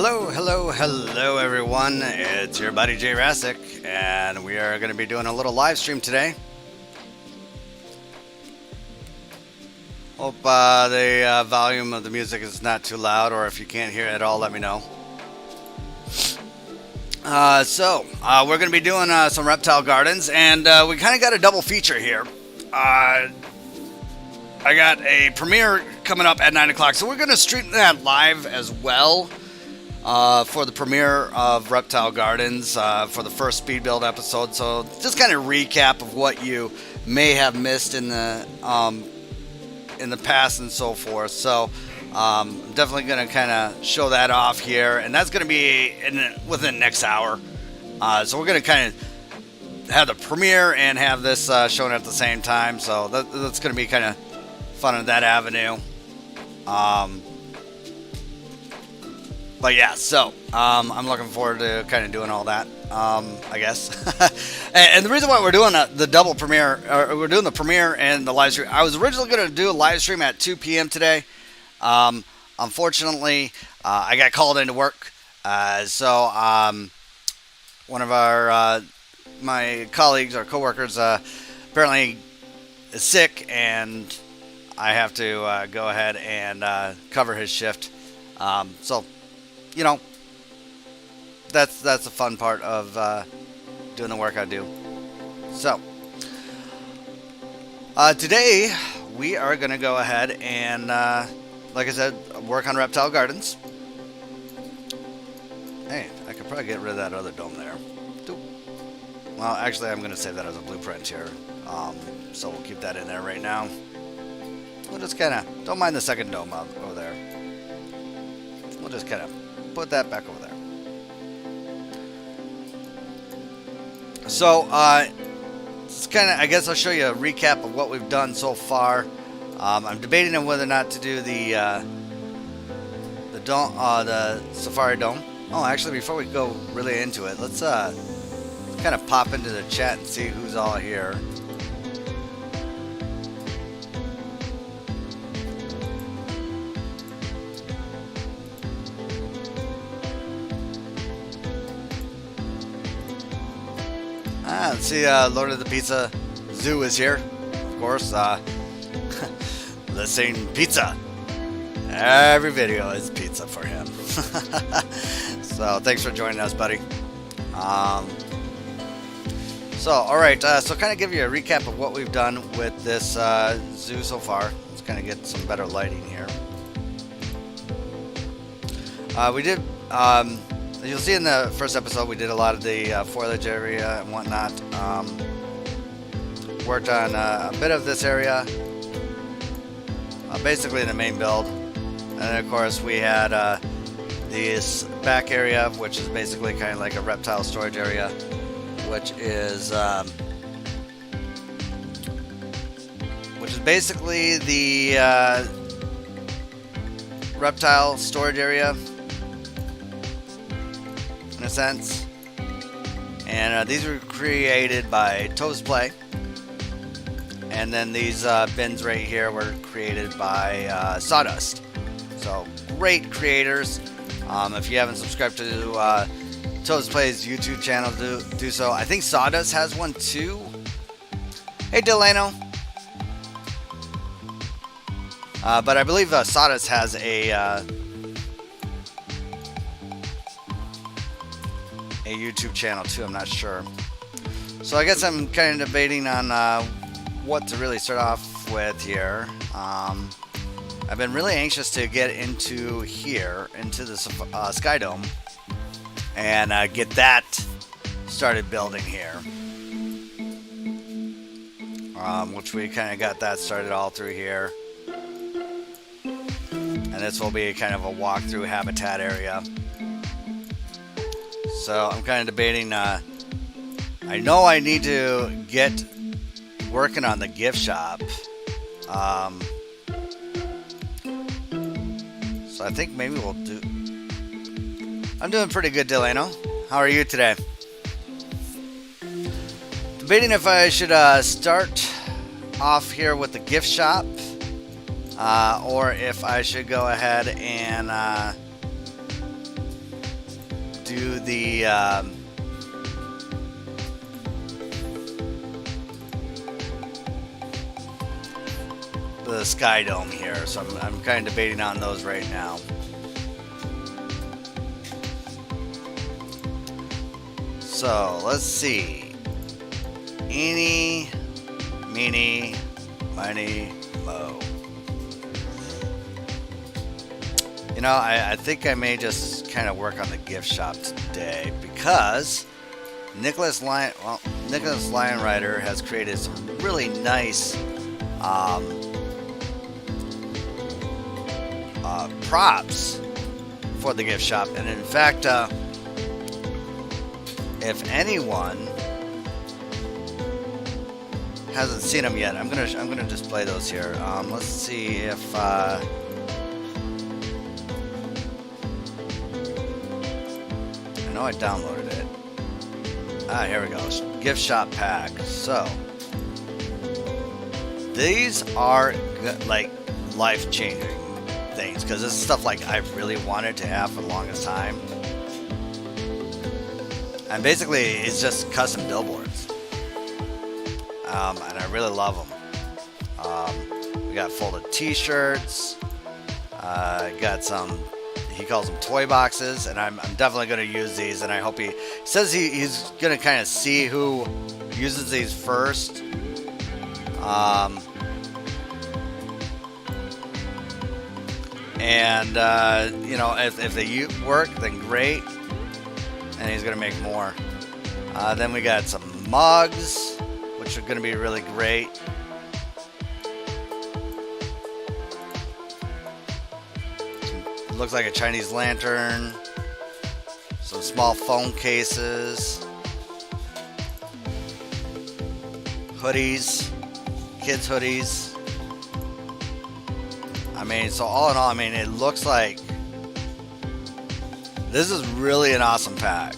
Hello everyone. It's your buddy Jayrassic, and we are going to be doing a little live stream today. Hope the volume of the music is not too loud, or if you can't hear it at all, let me know. We're going to be doing some Reptile Gardens, and we kind of got a double feature here. I got a premiere coming up at 9 o'clock, so we're going to stream that live as well. For the premiere of Reptile Gardens for the first speed build episode. So just kind of recap of what you may have missed in the past and so forth. So I'm definitely going to kind of show that off here, and that's going to be within the next hour. So we're going to kind of have the premiere and have this shown at the same time. So that's going to be kind of fun in that avenue. But yeah, so I'm looking forward to kind of doing all that, I guess. and the reason why we're doing the double premiere, or we're doing the premiere and the live stream, I was originally going to do a live stream at 2 p.m. today. Unfortunately, I got called into work. So one of my colleagues, our coworkers, apparently is sick, and I have to go ahead and cover his shift. So, you know, that's the fun part of doing the work I do. So, today we are going to go ahead and, like I said, work on Reptile Gardens. Hey, I could probably get rid of that other dome there. Well, actually, I'm going to save that as a blueprint here. So we'll keep that in there right now. We'll just kind of, don't mind the second dome over there. We'll just kind of put that back over there. So, it's kind of, I guess I'll show you a recap of what we've done so far. I'm debating on whether or not to do the dome, the Safari Dome. Oh, actually, before we go really into it, let's kind of pop into the chat and see who's all here. Let's see, Lord of the Pizza Zoo is here, of course. Listening pizza. Every video is pizza for him. So thanks for joining us, buddy. Alright, so kind of give you a recap of what we've done with this zoo so far. Let's kind of get some better lighting here. We did, you'll see in the first episode, we did a lot of the foliage area and whatnot. Worked on a bit of this area, basically the main build. And then, of course, we had this back area, which is basically kind of like a reptile storage area, which is basically the reptile storage area, in a sense. And these were created by Toes Play, and then these bins right here were created by Sawdust. So great creators. If you haven't subscribed to Toes Play's YouTube channel, do so. I think Sawdust has one too. Hey Delano. But I believe Sawdust has a YouTube channel too, I'm not sure. So I guess I'm kind of debating on what to really start off with here. I've been really anxious to get into here, into the Sky Dome, and get that started building here. Which we kind of got that started all through here. And this will be kind of a walkthrough habitat area. So I'm kind of debating, I know I need to get working on the gift shop. So I think maybe we'll do... I'm doing pretty good, Delano. How are you today? Debating if I should start off here with the gift shop, or if I should go ahead and do the Sky Dome here, so I'm kind of debating on those right now. So let's see. Eeny, meeny, miny, mo. You know, I think I may just kind of work on the gift shop today because Nicholas Lionrider has created some really nice props for the gift shop, and in fact, if anyone hasn't seen them yet, I'm gonna display those here. Let's see if I know I downloaded it. Here we go. Gift shop pack. So these are like life-changing things because this is stuff like I've really wanted to have for the longest time. And basically, it's just custom billboards. And I really love them. We got folded t-shirts. Got some, he calls them toy boxes. And I'm definitely going to use these. And I hope he says he's going to kind of see who uses these first. You know, if they work, then great. And he's going to make more. Then we got some mugs, which are going to be really great. Looks like a Chinese lantern. Some small phone cases. Hoodies. Kids' hoodies. I mean, so all in all, I mean, it looks like this is really an awesome pack.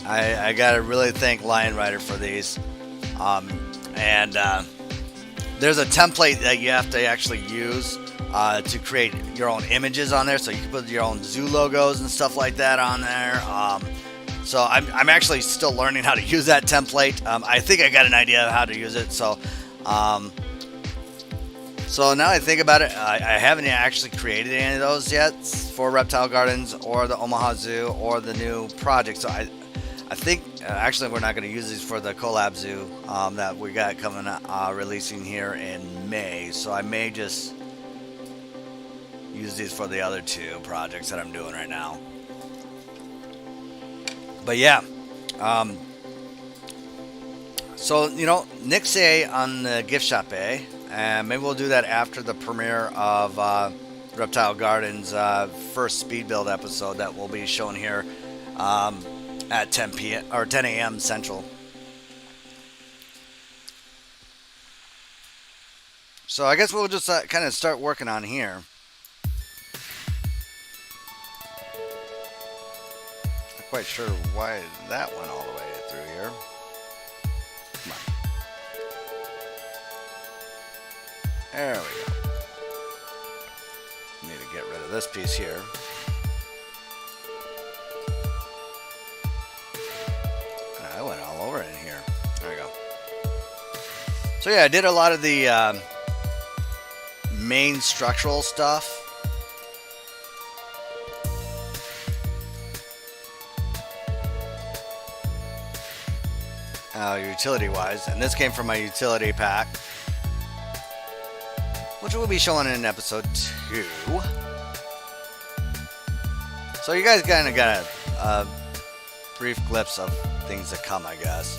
I gotta really thank Lion Rider for these. There's a template that you have to actually use to create your own images on there. So you can put your own zoo logos and stuff like that on there. So I'm actually still learning how to use that template. I think I got an idea of how to use it. So now I think about it, I haven't actually created any of those yet for Reptile Gardens or the Omaha Zoo or the new project. So I think actually we're not going to use these for the collab zoo that we got coming releasing here in May. So I may just use these for the other two projects that I'm doing right now. But yeah, so you know, Nick say on the gift shop, and maybe we'll do that after the premiere of Reptile Gardens' first speed build episode that will be shown here at 10 p.m. or 10 a.m. Central. So I guess we'll just kind of start working on here. Not quite sure why that went all the way through here. Come on. There we go. Need to get rid of this piece here. I went all over in here. There we go. So yeah, I did a lot of the main structural stuff. Utility wise, and this came from my utility pack, which will be showing in episode 2. So you guys kind of got a brief glimpse of things to come, I guess.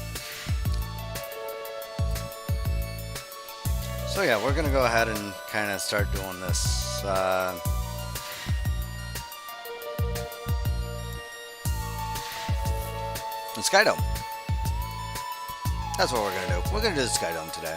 So yeah, we're gonna go ahead and kind of start doing this. The Sky Dome. That's what we're gonna do. We're gonna do the Sky Dome today.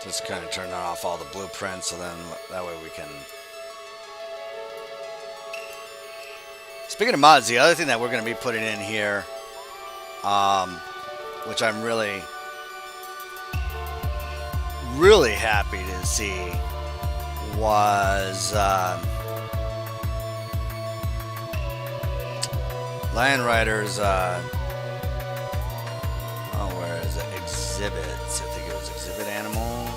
Just kind of turn off all the blueprints, so then that way we can... Speaking of mods, the other thing that we're going to be putting in here, which I'm really happy to see, was Lion Riders, where is it? Exhibits. I think it was exhibit animal.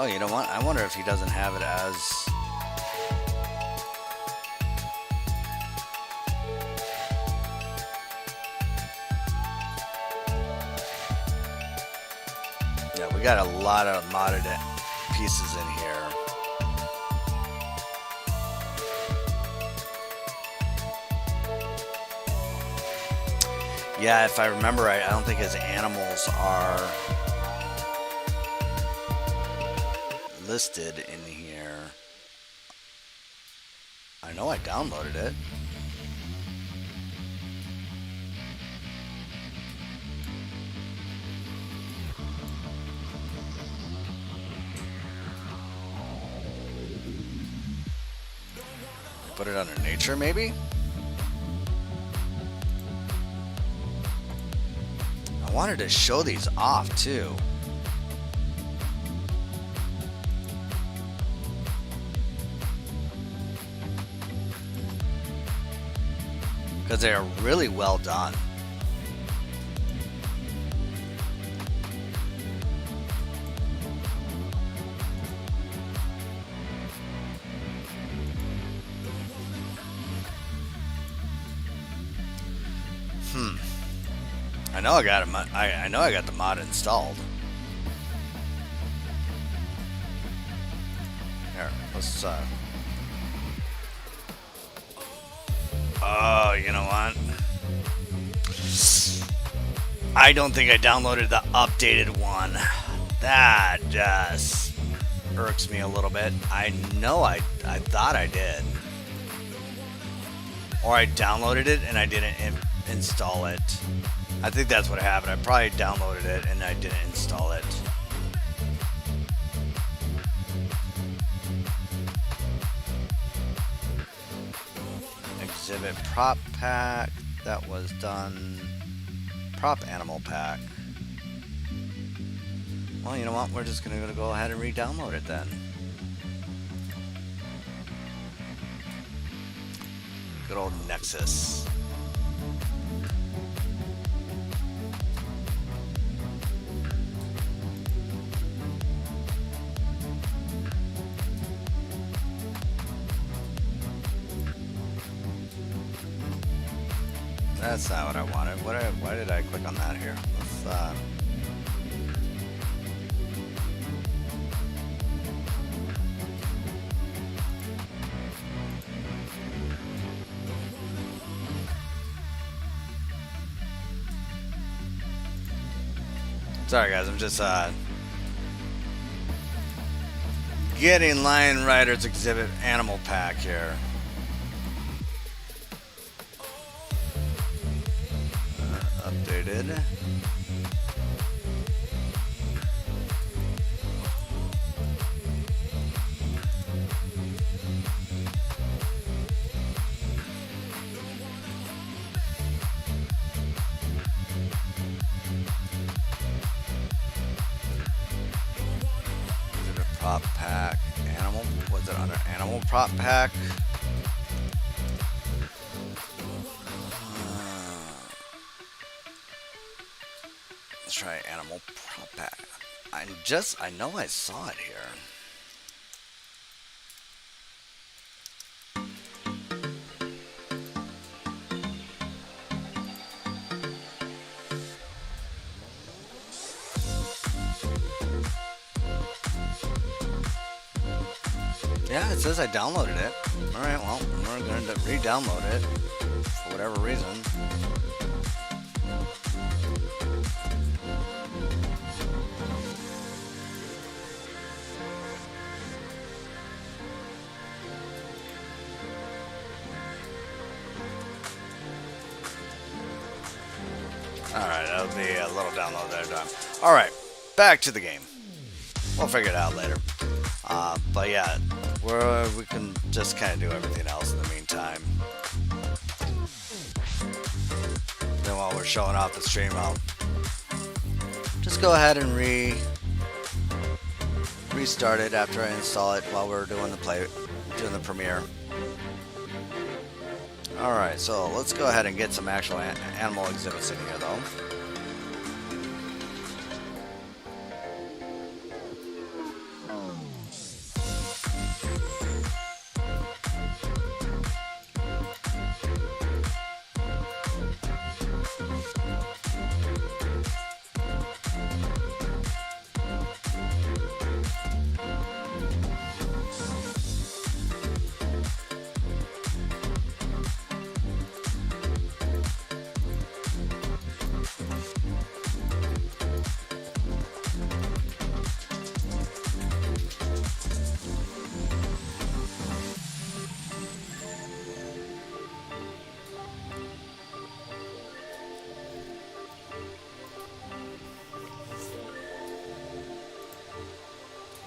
Oh, you know what? I wonder if he doesn't have it as... Yeah, we got a lot of modded pieces in here. Yeah, if I remember right, I don't think his animals are listed in here. I know I downloaded it. Put it under nature, maybe? I wanted to show these off, too. Because they are really well done. I know I got him. I know I got the mod installed. Here, let's. Oh, you know what? I don't think I downloaded the updated one. That just irks me a little bit. I know I thought I did, or I downloaded it and I didn't install it. I think that's what happened. I probably downloaded it and I didn't install it. Exhibit prop pack. That was done. Prop animal pack. Well, you know what? We're just going to go ahead and re-download it then. Good old Nexus. That's not what I wanted. Why did I click on that here? Let's, Sorry guys, I'm just getting Lion Riders Exhibit Animal Pack here. Updated. Prop pack, animal, was it under animal prop pack? Let's try animal prop pack. I know I saw it here. Yeah, it says I downloaded it. Alright, well, we're going to re-download it for whatever reason. Alright, that'll be a little download there done. Alright, back to the game. we'll figure it out later. But yeah, we can just kind of do everything else in the meantime. Then while we're showing off the stream, I'll just go ahead and restart it after I install it while we're doing the premiere. Alright, so let's go ahead and get some actual animal exhibits in here though.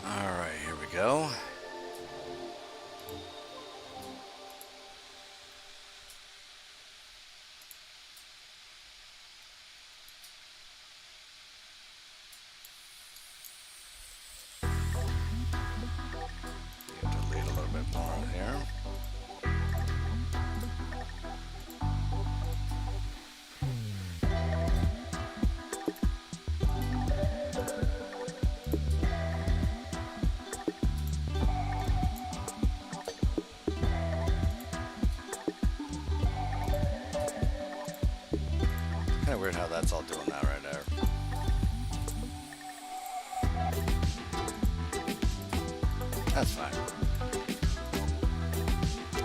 Alright, here we go. Delete a little bit more in here. Kind of weird how that's all doing that right there. That's fine.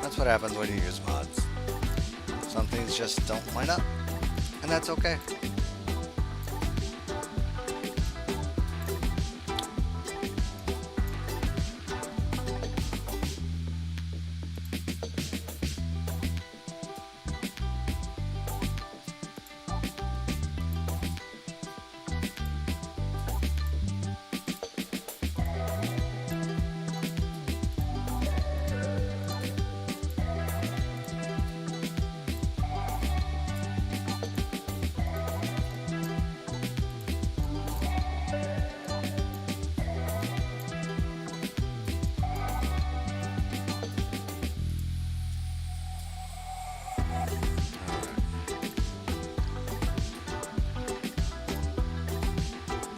That's what happens when you use mods. Some things just don't line up, and that's okay.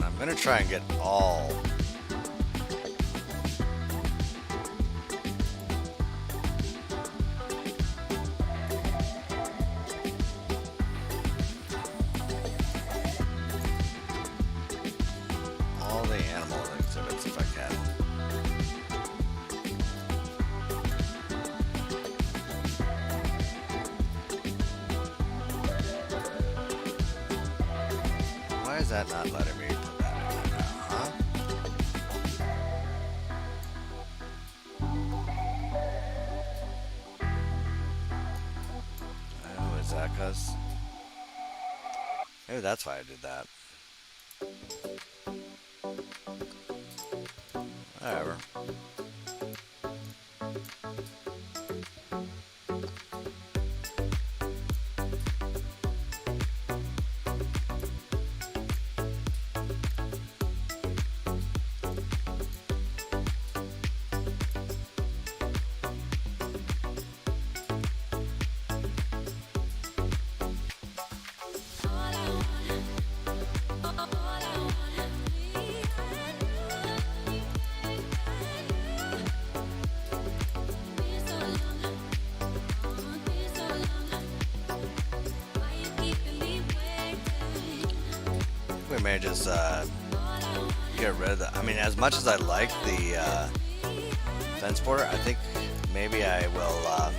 I'm gonna try and get all the animal exhibits if I can. Why is that not letting me put that in there now, huh? Oh, is that 'cause? Maybe that's why I did that. Whatever. We may just get rid of the. I mean, as much as I like the fence border, I think maybe I will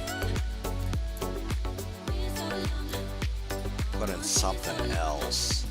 put in something else.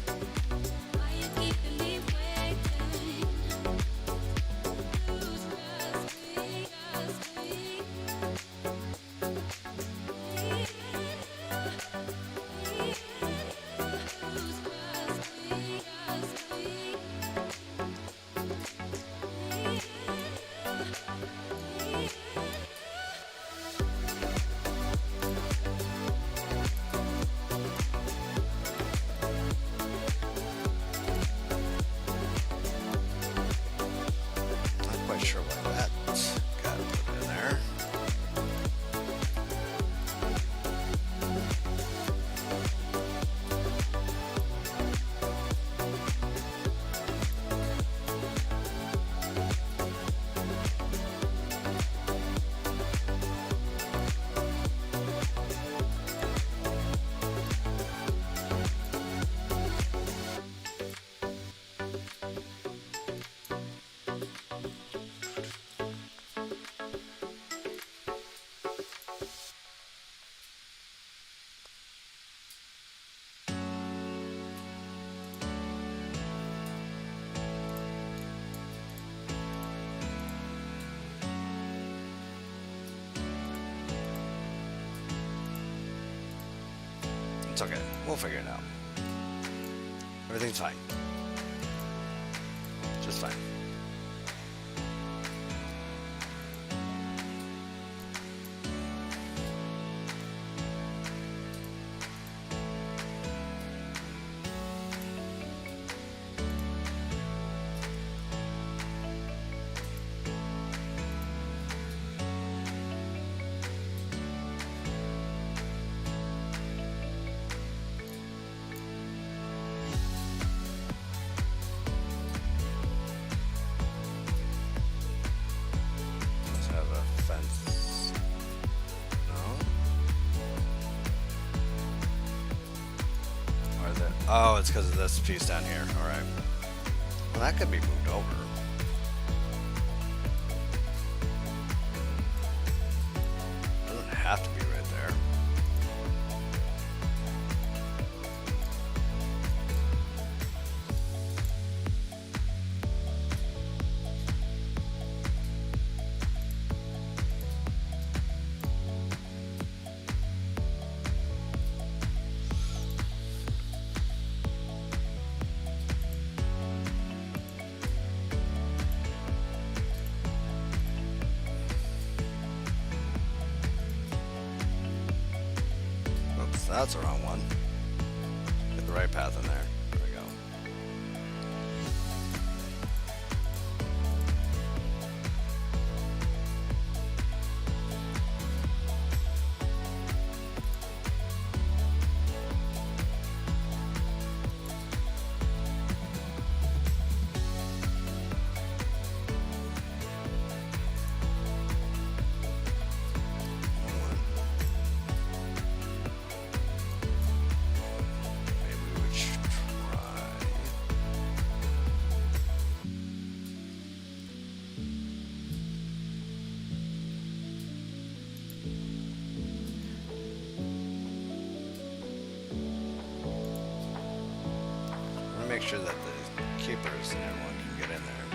It's okay. We'll figure it out. Everything's fine. Just fine. Oh, it's because of this piece down here. Alright. Well, that could be moved over. Doesn't have to be right there. That's the wrong one. Get the right path in there. There we go. Make sure that the keepers and everyone can get in there.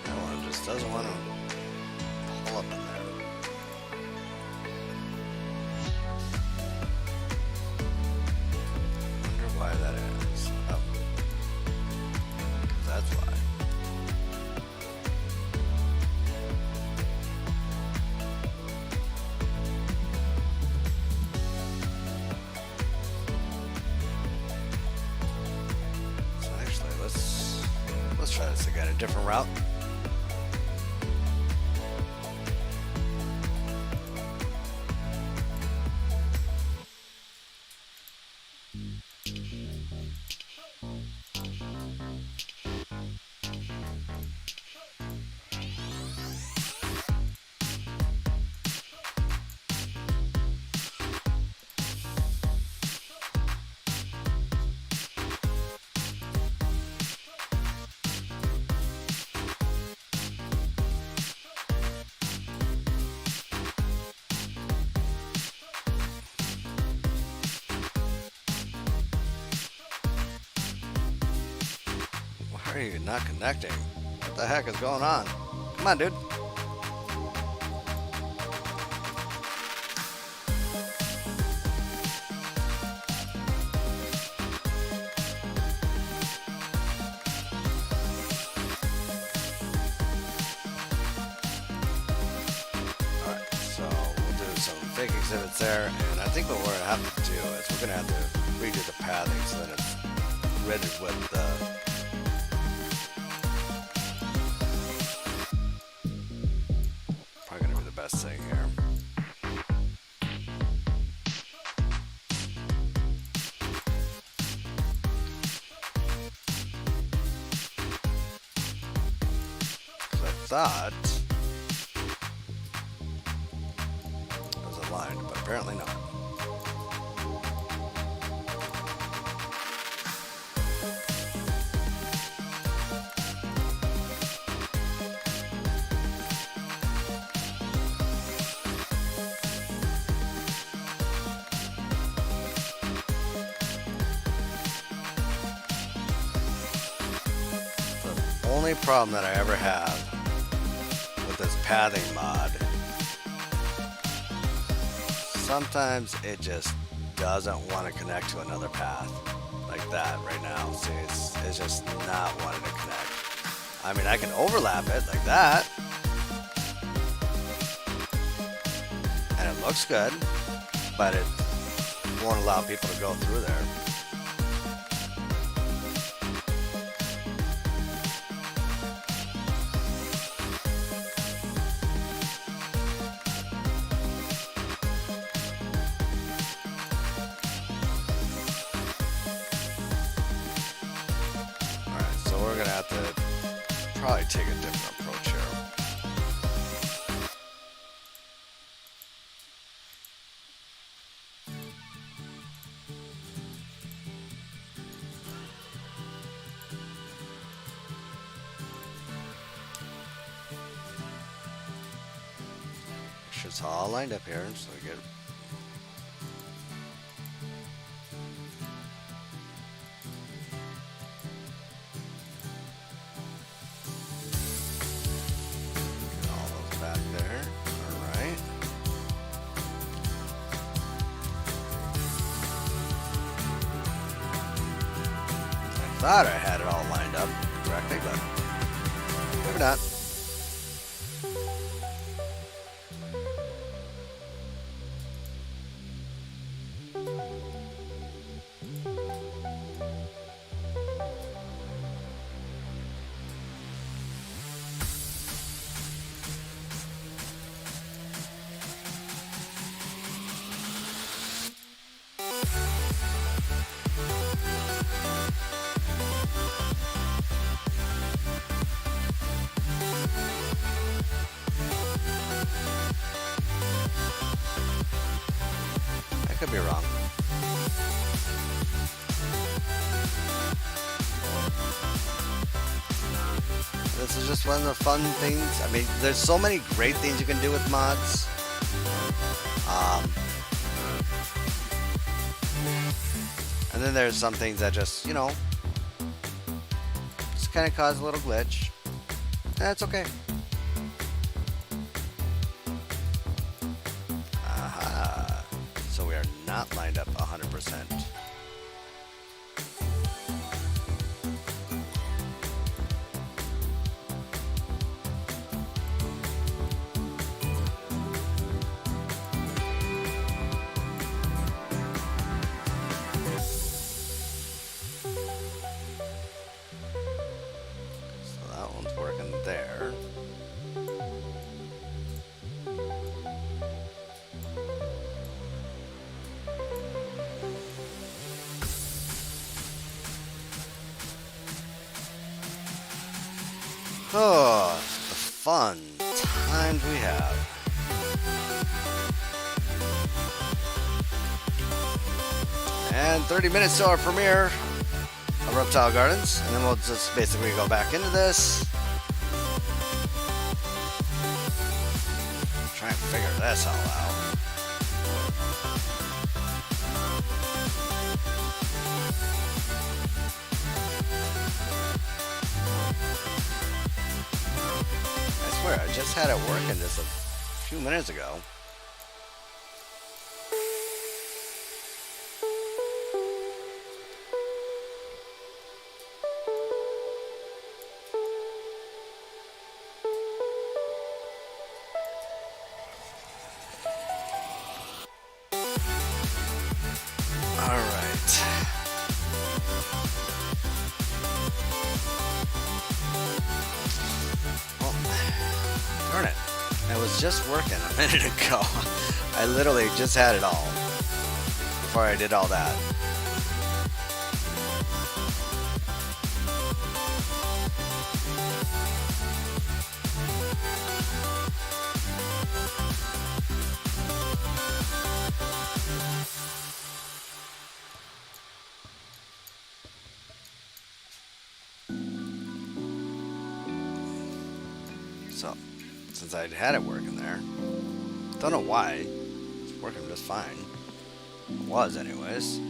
That one just doesn't want to pull up in there. Wonder why that is. Oh. 'Cause that's why. Let's try this again, a different route. Why are you not connecting? What the heck is going on? Come on, dude. Alright, so we'll do some fake exhibits there, and I think what we're going to have to do is we're going to have to redo the pathing so that it's ridded with the best thing here. I thought it was aligned, but apparently not. only problem that I ever have with this pathing mod, sometimes it just doesn't want to connect to another path like that right now. See, it's just not wanting to connect. I mean, I can overlap it like that, and it looks good, but it won't allow people to go through there. We're gonna have to probably take a different approach here. Make sure it's all lined up here so we get. I thought I had it all lined up correctly, but maybe not. I could be wrong. This is just one of the fun things. I mean, there's so many great things you can do with mods. And then there's some things that just, you know, just kind of cause a little glitch. That's okay. Aha. So we are not lined up 100%. There. Oh, the fun times we have. And 30 minutes to our premiere of Reptile Gardens, and then we'll just basically go back into this. Try and figure this all out. I swear, I just had it working just a few minutes ago. Darn it. It was just working a minute ago. I literally just had it all before I did all that. So, since I had it working there, don't know why, it's working just fine. It was anyways.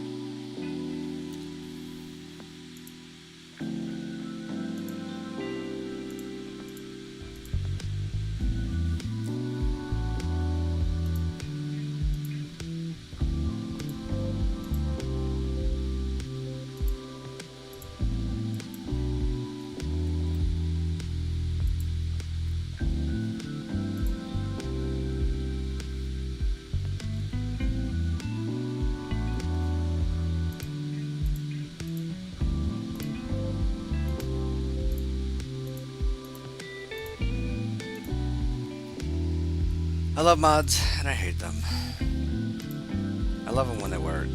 I love mods, and I hate them. I love them when they work.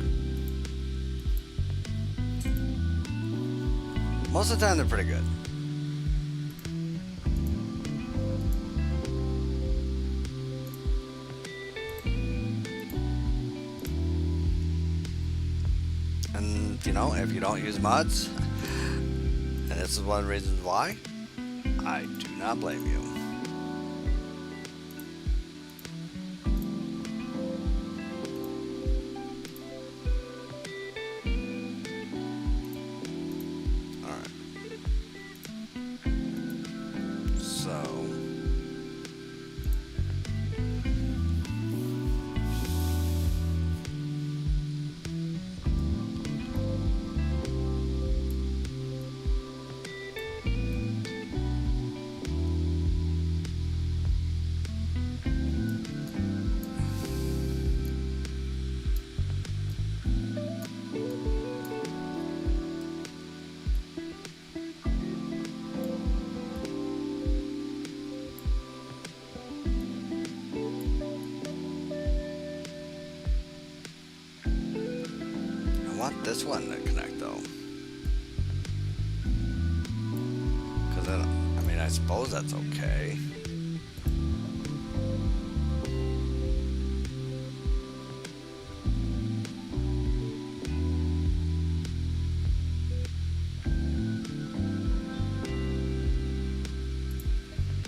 Most of the time, they're pretty good. And, you know, if you don't use mods, and this is one of the reasons why, I do not blame you. This one to connect though, because I mean, I suppose that's okay.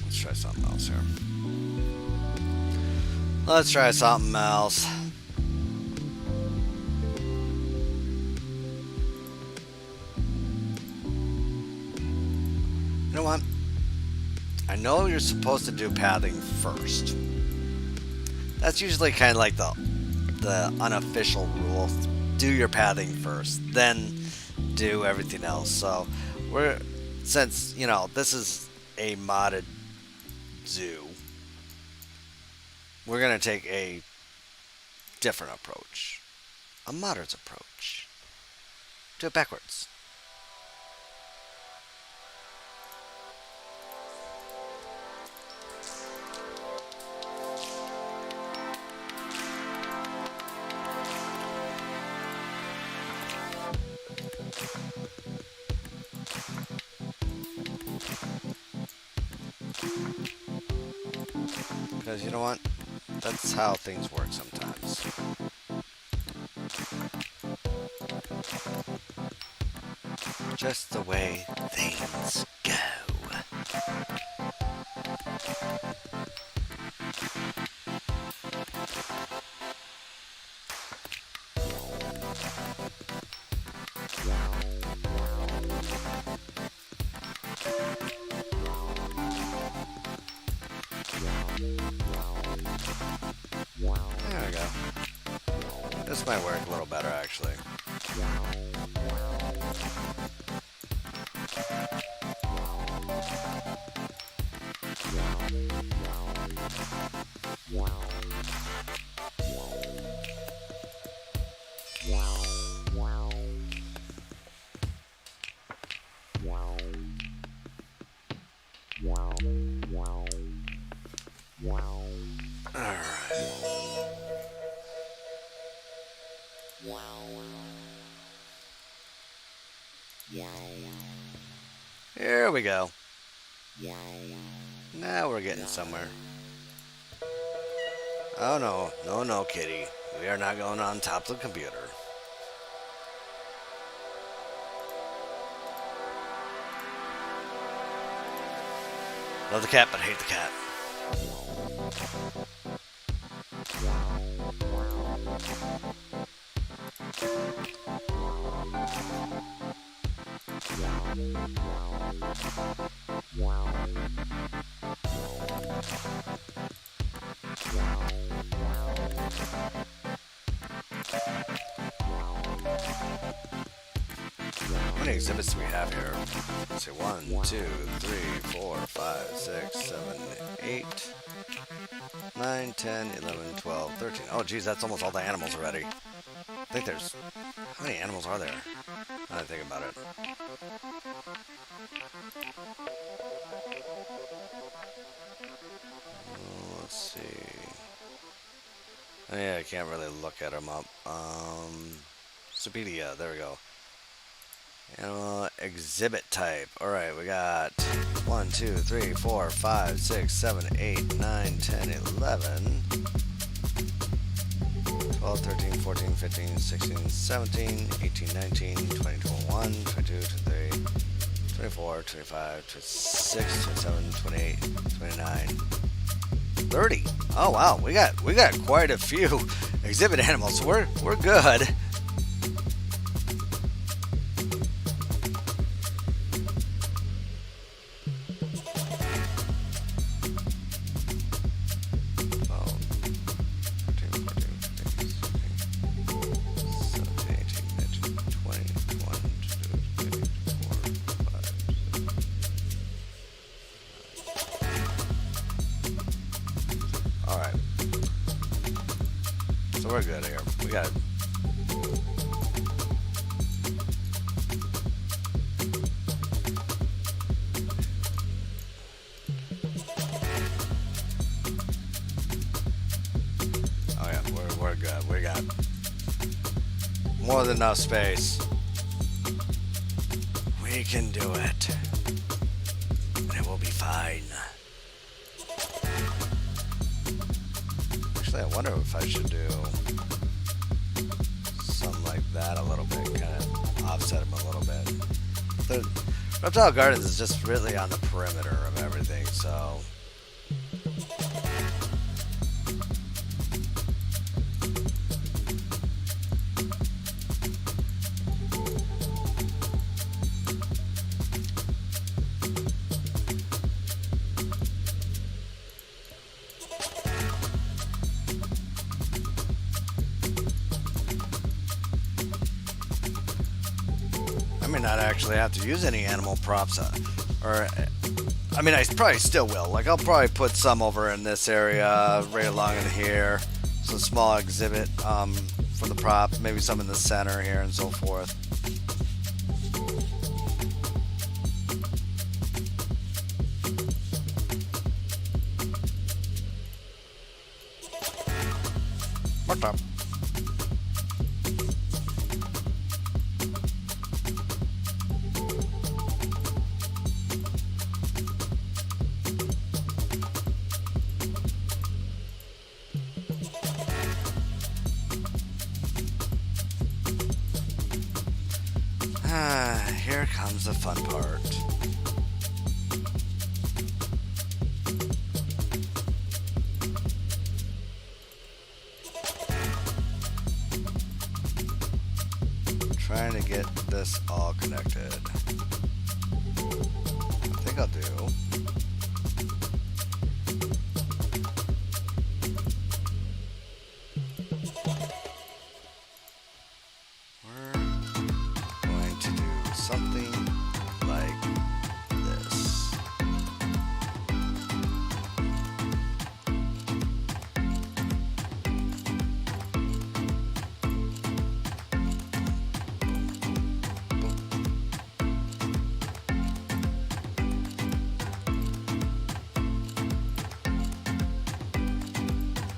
Let's try something else here. Let's try something else. You know what? I know you're supposed to do pathing first. That's usually kind of like the unofficial rule. Do your pathing first, then do everything else. So since, you know, this is a modded zoo, we're going to take a different approach. A modder's approach. Do it backwards. Because you know what? That's how things work sometimes. Just the way things go. There we go. This might work a little better, actually. Here we go. Now we're getting somewhere. Oh no, no, no, kitty. We are not going on top of the computer. Love the cat, but hate the cat. How many exhibits do we have here? Let's see, 1, 2, 3, 4, 5, 6, 7, 8, 9, 10, 11, 12, 13. Oh geez, that's almost all the animals already. I think there's... How many animals are there? Now that I think about it. Let's see... Yeah, I can't really look at them up. Supedia, there we go. Animal exhibit type. Alright, we got 1, 2, 3, 4, 5, 6, 7, 8, 9, 10, 11, 12, 13, 14, 15, 16, 17, 18, 19, 20, 21, 22, 23, 24, 25, 26, 27, 28, 29, 30. Oh wow, we got quite a few exhibit animals. So we're good. Alright. So we're good here. We got Oh yeah, we're good. We got more than enough space. We can do it. And it will be fine. Actually, I wonder if I should do something like that a little bit, kind of offset them a little bit. The Reptile Gardens is just really on the perimeter of everything, so I may not actually have to use any animal props, or I mean, I probably still will. Like, I'll probably put some over in this area, right along in here, some small exhibit for the prop, maybe some in the center here, and so forth. Marked up. Here comes the fun part. Trying to get this all connected. I think I'll do. Something like this.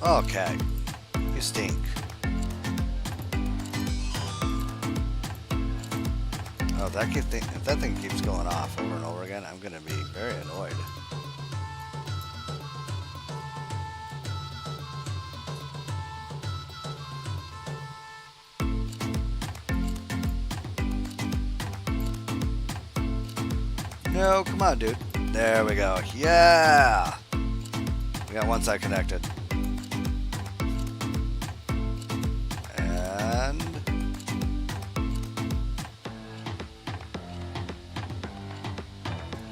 Okay, you stink. Oh, if that thing keeps going off over and over again, I'm going to be very annoyed. No, come on, dude. There we go. Yeah! We got one side connected. And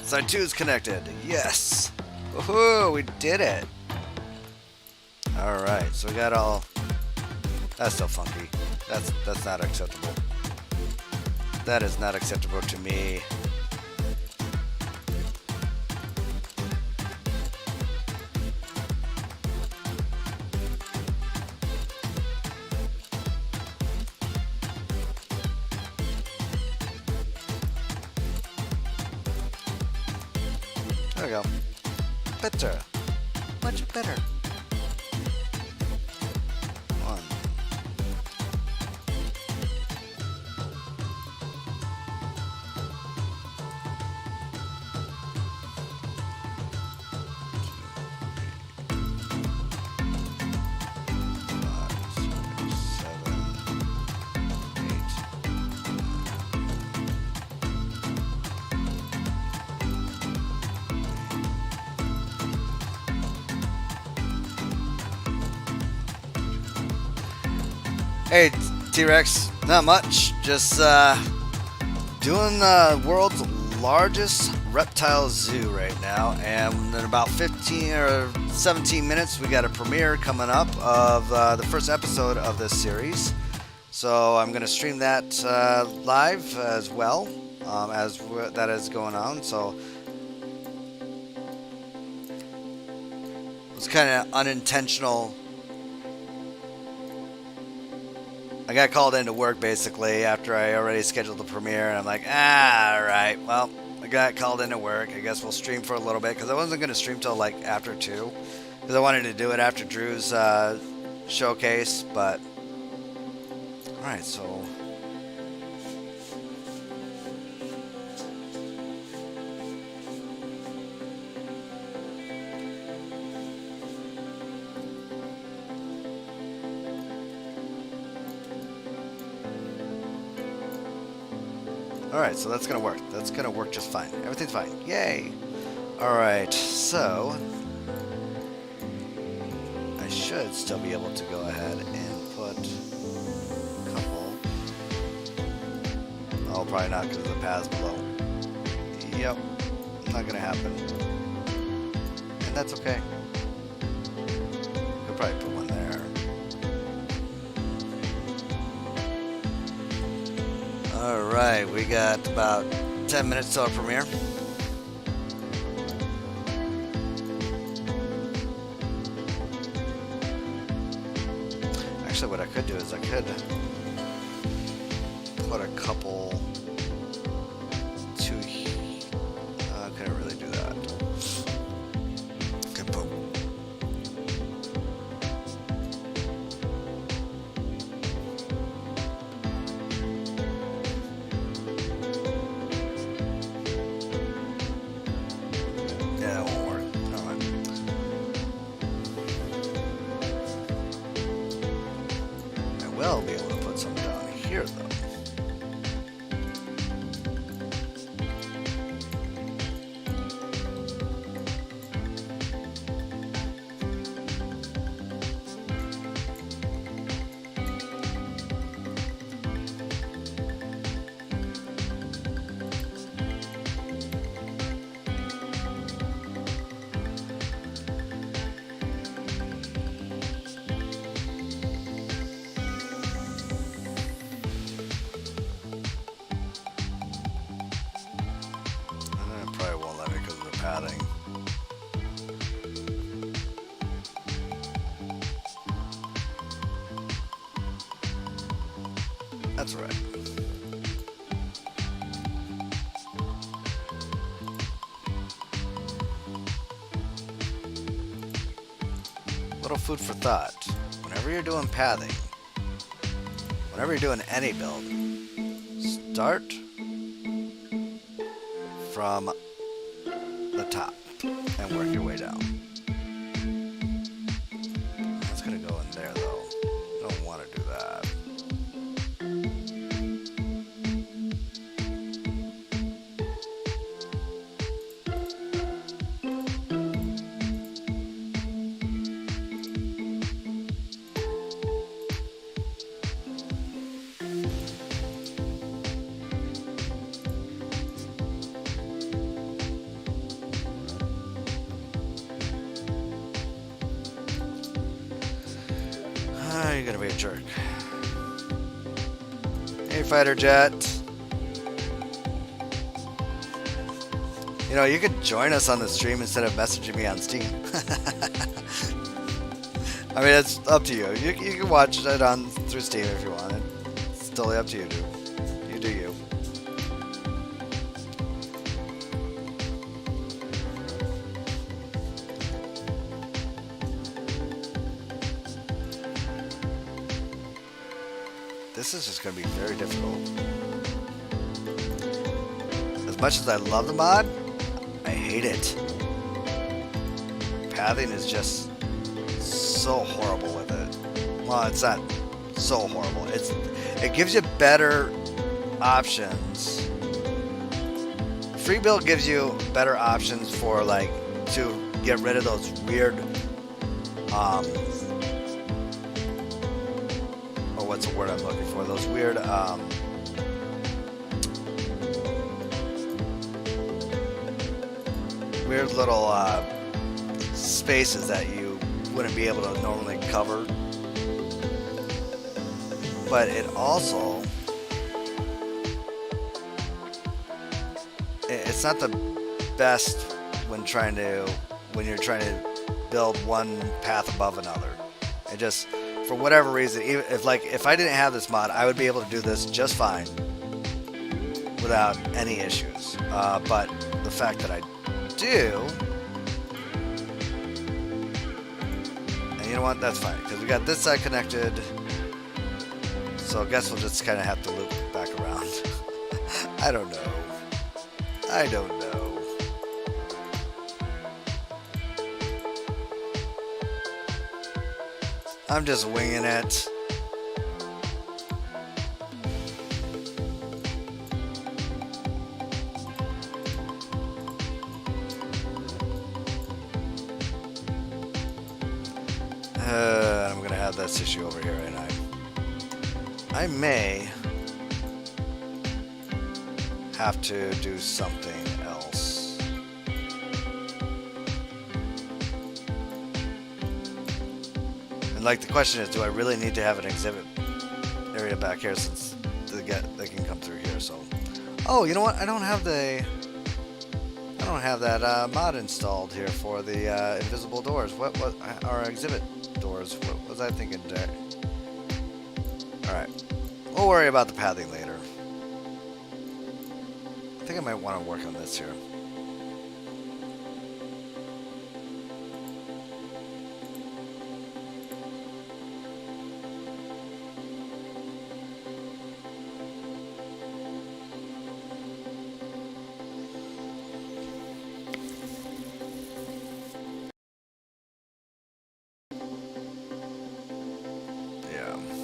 side 2 is connected. Yes! Woohoo! We did it! Alright, so we got all... That's so funky. That's not acceptable. That is not acceptable to me. There we go. Better. Much better. Hey, T-Rex. Not much. Just doing the world's largest reptile zoo right now, and in about 15 or 17 minutes we got a premiere coming up of the first episode of this series. So I'm going to stream that live as well as that is going on. So it's kind of unintentional. I got called into work basically after I already scheduled the premiere, and I'm like, alright, well, I got called into work. I guess we'll stream for a little bit, because I wasn't going to stream till like after 2, because I wanted to do it after Drew's showcase, but alright, so alright, so that's gonna work. That's gonna work just fine. Everything's fine. Yay! Alright, so I should still be able to go ahead and put a couple. Oh, probably not because of the paths below. Yep, not gonna happen. And that's okay. Could probably put one there. Alright, we got about 10 minutes till our premiere. Actually, what I could do is I could put a couple I couldn't really do that. Could put be able to put some down here though. Padding. That's right. Little food for thought. Whenever you're doing pathing, whenever you're doing any build, start from the top and work your way down. That's gonna go in there though. Don't want to do that. You're gonna be a jerk. Hey, fighter jet. You know, you could join us on the stream instead of messaging me on Steam. I mean, it's up to you. You can watch it on through Steam if you want it. It's totally up to you, dude. You do you. This is just going to be very difficult. As much as I love the mod, I hate it. Pathing is just so horrible with it. Well, it's not so horrible. It gives you better options. Free build gives you better options for like to get rid of those weird or what's the word I'm looking for? Those weird weird little spaces that you wouldn't be able to normally cover. But it also, it's not the best when you're trying to build one path above another. It just, for whatever reason, even if I didn't have this mod, I would be able to do this just fine without any issues. But the fact that I do, and you know what, that's fine, because we got this side connected, so I guess we'll just kind of have to loop back around. I don't know. I'm just winging it. I'm gonna have this issue over here, and I may have to do something else. And like, the question is, do I really need to have an exhibit area back here, since they can come through here? So, oh, you know what? I don't have that mod installed here for the invisible doors. What are exhibit doors? What was I thinking there? All right, we'll worry about the pathing later. I think I might want to work on this here.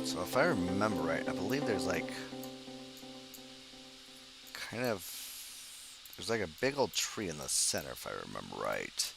So if I remember right, I believe there's like there's like a big old tree in the center, if I remember right.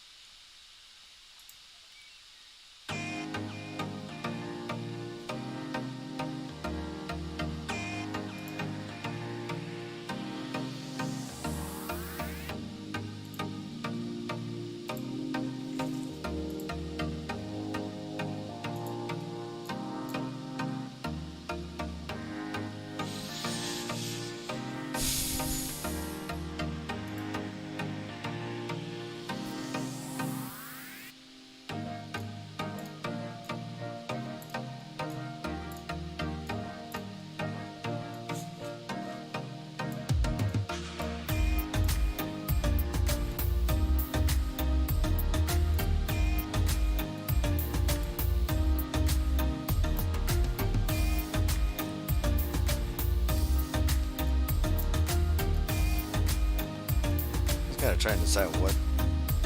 Gotta try and decide what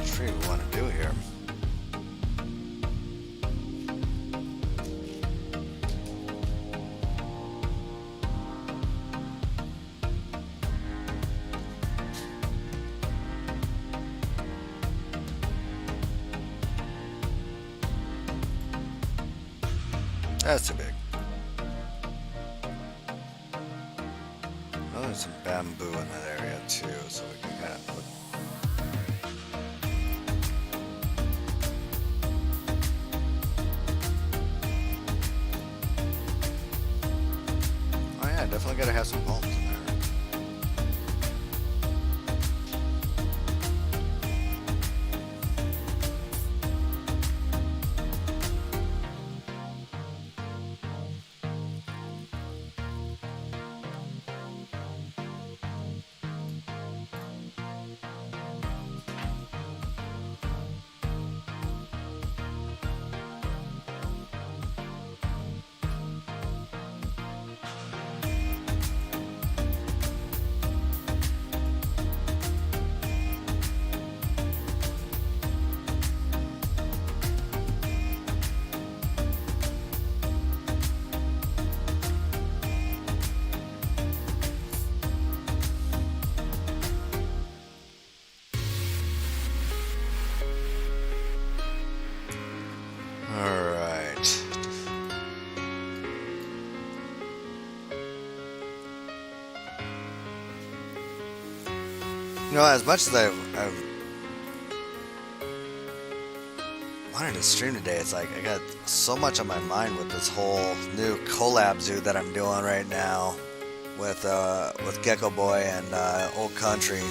tree we want to do here. That's too big. Oh, there's some bamboo in that area too, so we can kind of put. Oh yeah, definitely gotta have some palms in there. You know, as much as I've wanted to stream today, it's like I got so much on my mind with this whole new collab zoo that I'm doing right now with Gecko Boy and Old Country.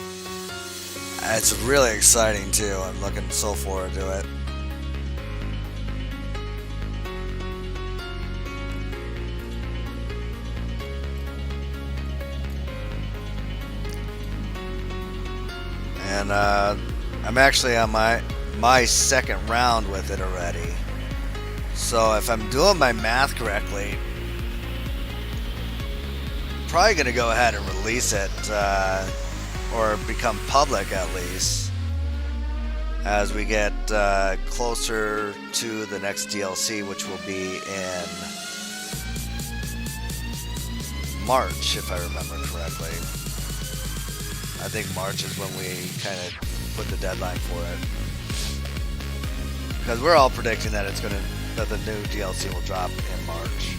It's really exciting too. I'm looking so forward to it. And I'm actually on my second round with it already. So if I'm doing my math correctly, probably going to go ahead and release it, or become public at least, as we get closer to the next DLC, which will be in March, if I remember correctly. I think March is when we kind of put the deadline for it, because we're all predicting that that the new DLC will drop in March.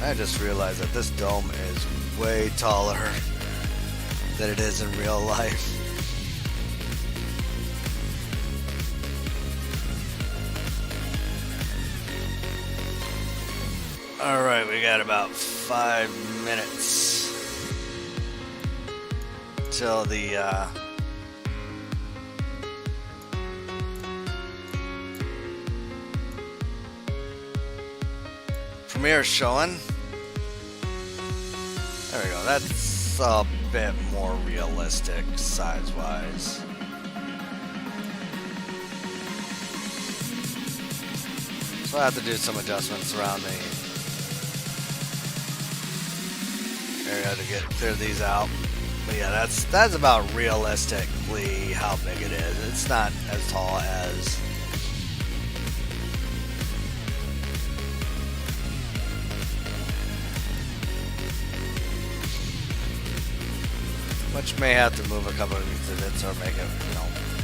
I just realized that this dome is way taller than it is in real life. Alright, we got about 5 minutes till the premiere showing. There we go, that's a bit more realistic size-wise. So I have to do some adjustments around the area to clear these out. But yeah, that's about realistically how big it is. It's not as tall as which may have to move a couple of exhibits or make it,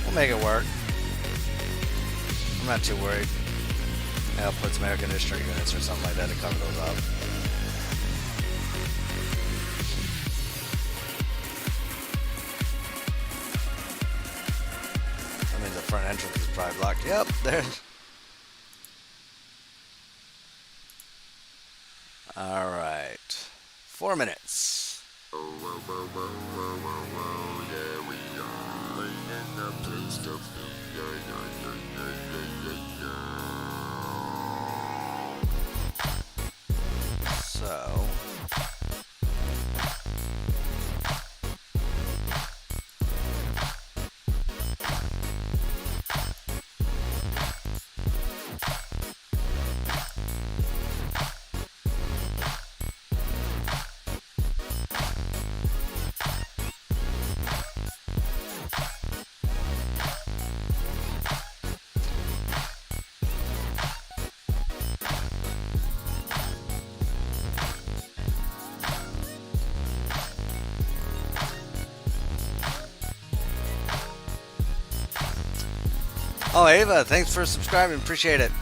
we'll make it work. I'm not too worried. I'll put some air conditioner units or something like that to cover those up. That means the front entrance is probably blocked. Yep, there's. Alright. 4 minutes. So oh, Ava, thanks for subscribing. Appreciate it.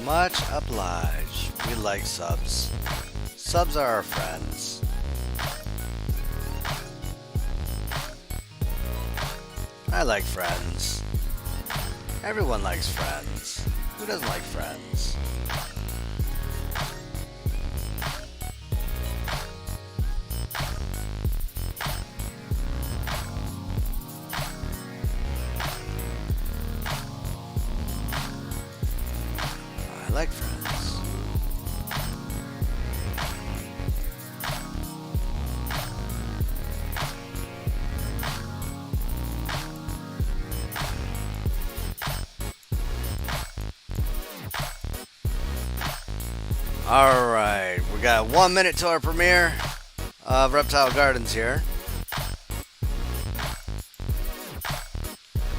Much obliged. We like subs. Subs are our friends. I like friends. Everyone likes friends. Who doesn't like friends? I like friends. Alright, we got 1 minute to our premiere of Reptile Gardens here.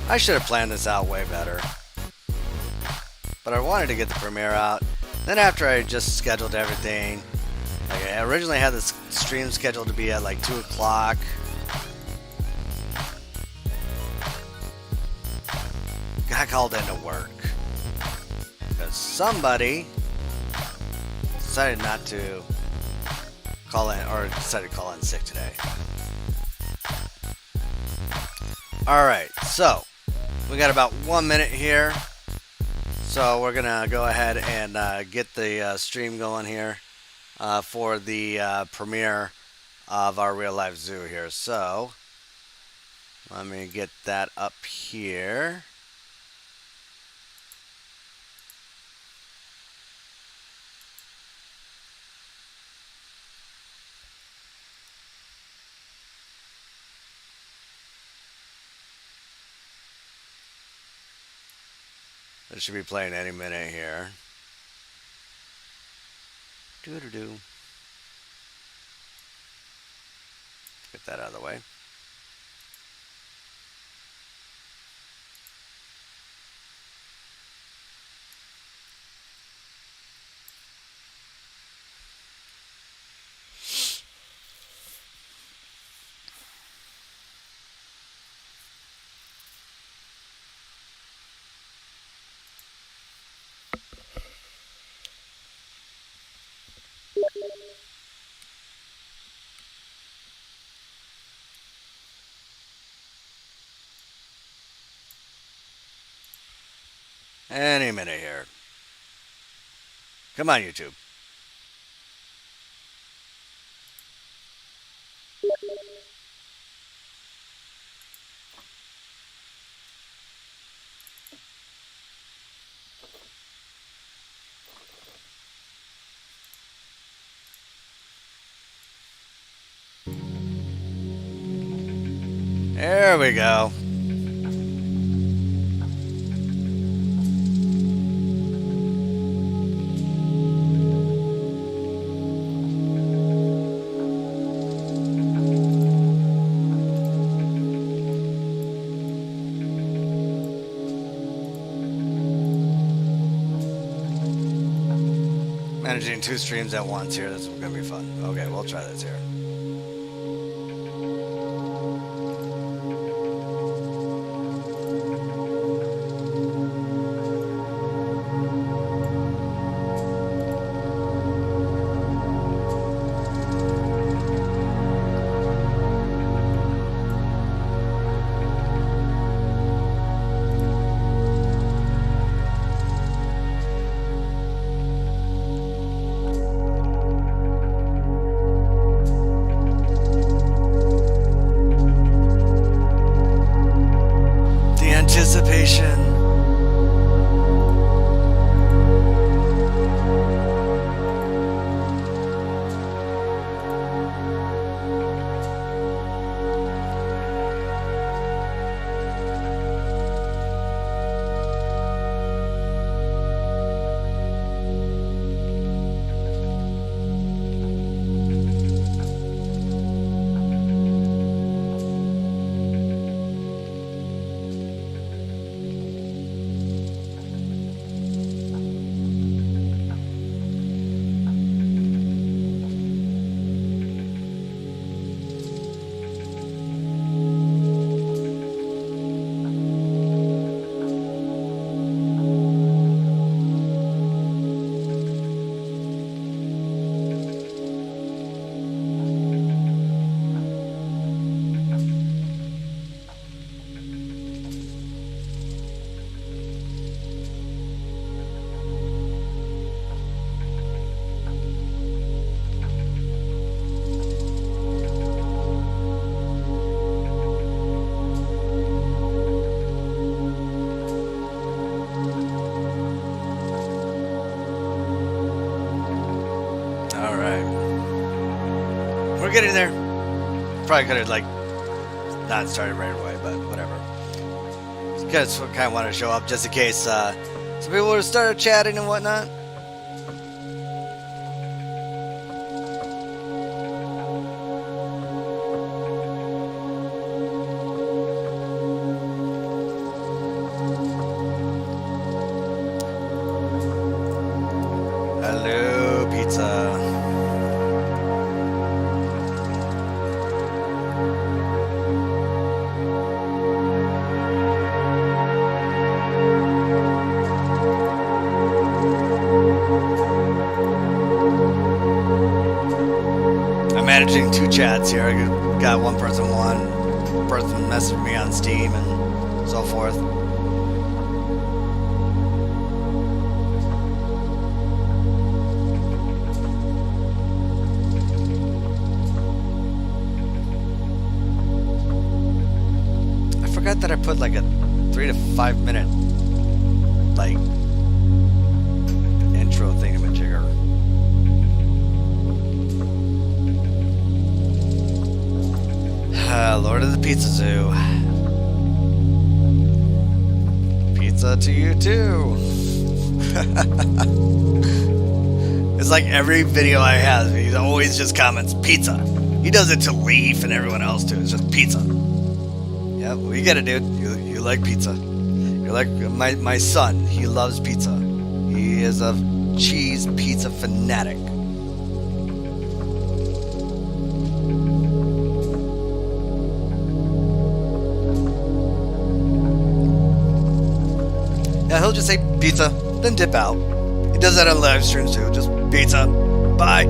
I should have planned this out way better. But I wanted to get the premiere out. Then after I just scheduled everything, like I originally had this stream scheduled to be at like 2 o'clock. Got called into work. Because somebody decided not to call in, or decided to call in sick today. Alright, so we got about 1 minute here. So we're gonna go ahead and get the stream going here for the premiere of our real life zoo here. So let me get that up here. It should be playing any minute here. Doo-doo-doo. Get that out of the way. Any minute here. Come on, YouTube. There we go. Managing 2 streams at once here. This is going to be fun. Okay, we'll try this here. Anticipation. We're getting there. Probably could have like not started right away, but whatever. Just kind of wanted to show up just in case some people would have started chatting and whatnot. managing two chats here. I got one person messaging me on Steam and so forth. I forgot that I put like a 3 to 5 minute like intro thingamajigger. Lord of the Pizza Zoo. Pizza to you too. It's like every video I have, he always just comments pizza. He does it to Leaf and everyone else too. It's just pizza. Yeah, we get it, dude. You like pizza. You're like my son. He loves pizza. He is a cheese pizza fanatic. Yeah, he'll just say pizza, then dip out. He does that on live streams too. Just pizza. Bye.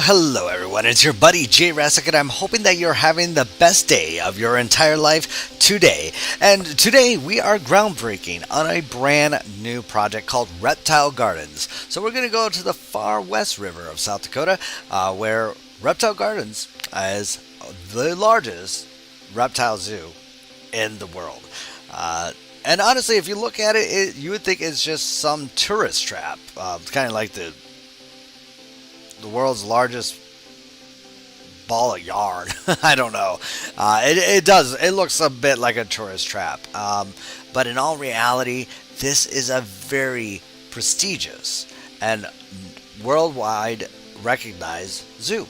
Hello everyone, it's your buddy Jayrassic, and I'm hoping that you're having the best day of your entire life today. And today we are groundbreaking on a brand new project called Reptile Gardens. So we're going to go to the far west river of South Dakota, where Reptile Gardens is the largest reptile zoo in the world. And honestly, if you look at it, you would think it's just some tourist trap. It's kind of like the world's largest ball of yarn. I don't know. It does. It looks a bit like a tourist trap. But in all reality, this is a very prestigious and worldwide recognized zoo.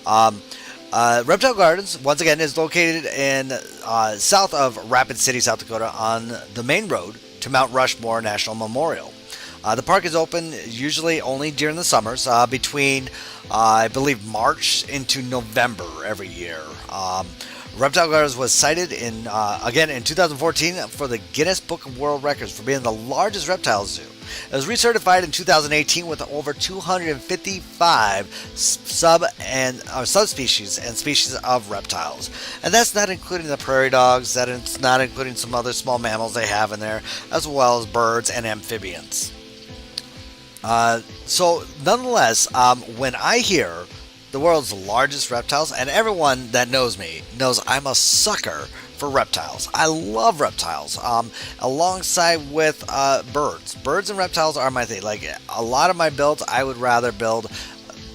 Reptile Gardens, once again, is located in south of Rapid City, South Dakota, on the main road to Mount Rushmore National Memorial. The park is open usually only during the summers, between, I believe, March into November every year. Reptile Gardens was cited in 2014 for the Guinness Book of World Records for being the largest reptile zoo. It was recertified in 2018 with over 255 subspecies and species of reptiles. And that's not including the prairie dogs, it's not including some other small mammals they have in there, as well as birds and amphibians. So nonetheless, when I hear the world's largest reptiles, and everyone that knows me knows I'm a sucker for reptiles. I love reptiles, alongside with birds. Birds and reptiles are my thing. Like a lot of my builds, I would rather build